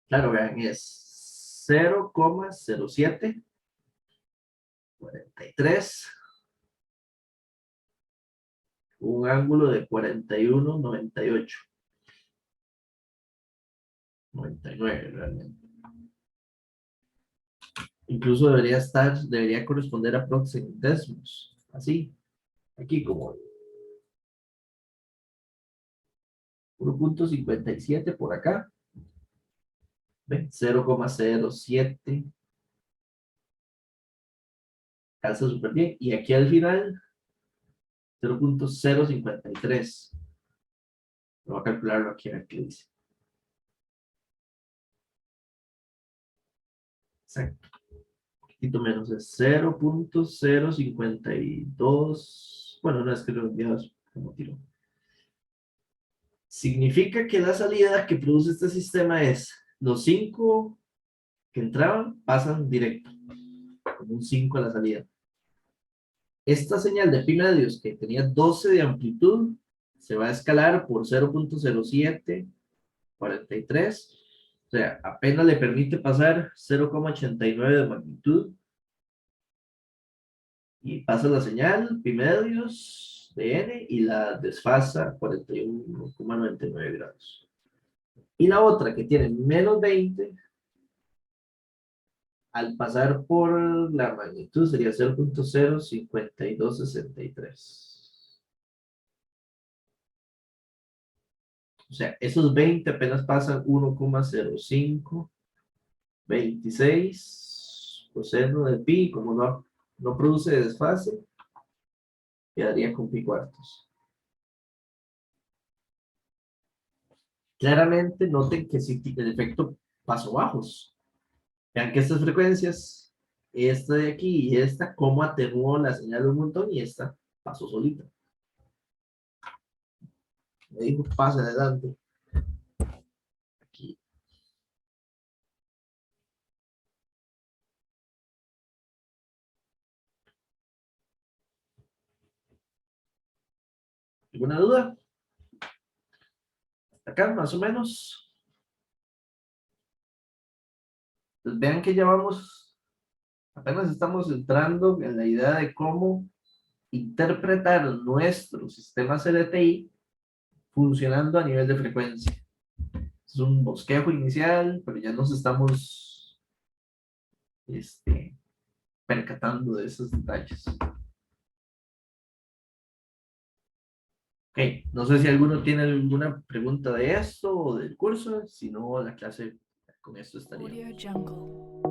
Claro, vean, es 0,0743, un ángulo de 41,98, 99 realmente. Incluso debería corresponder a prox en décimos, así, aquí como 1.57 por acá, ¿ven? 0,07, calza súper bien, y aquí al final 0.053. Voy a calcularlo aquí a ver qué dice. Exacto. Un poquito menos, es 0.052. Bueno, no es que lo enviamos como tiro. Significa que la salida que produce este sistema es los 5 que entraban pasan directo, como un 5 a la salida. Esta señal de pi medios que tenía 12 de amplitud se va a escalar por 0.0743. O sea, apenas le permite pasar 0,89 de magnitud y pasa la señal pi medios de n y la desfasa 41,99 grados. Y la otra que tiene menos 20, al pasar por la magnitud sería 0.05263. O sea, esos 20 apenas pasan 1,0526 coseno de pi, como no produce desfase, quedaría con pi cuartos. Claramente noten que sí, el efecto paso bajos. Vean que estas frecuencias, esta de aquí y esta, cómo atenuó la señal un montón y esta pasó solita. Me dijo, pasa adelante. Aquí. ¿Alguna duda? Hasta acá, más o menos. Pues vean que ya vamos, apenas estamos entrando en la idea de cómo interpretar nuestro sistema CLTI funcionando a nivel de frecuencia. Es un bosquejo inicial, pero ya nos estamos percatando de esos detalles. Ok, no sé si alguno tiene alguna pregunta de esto o del curso, si no, la clase con esto estaría. Audio Jungle.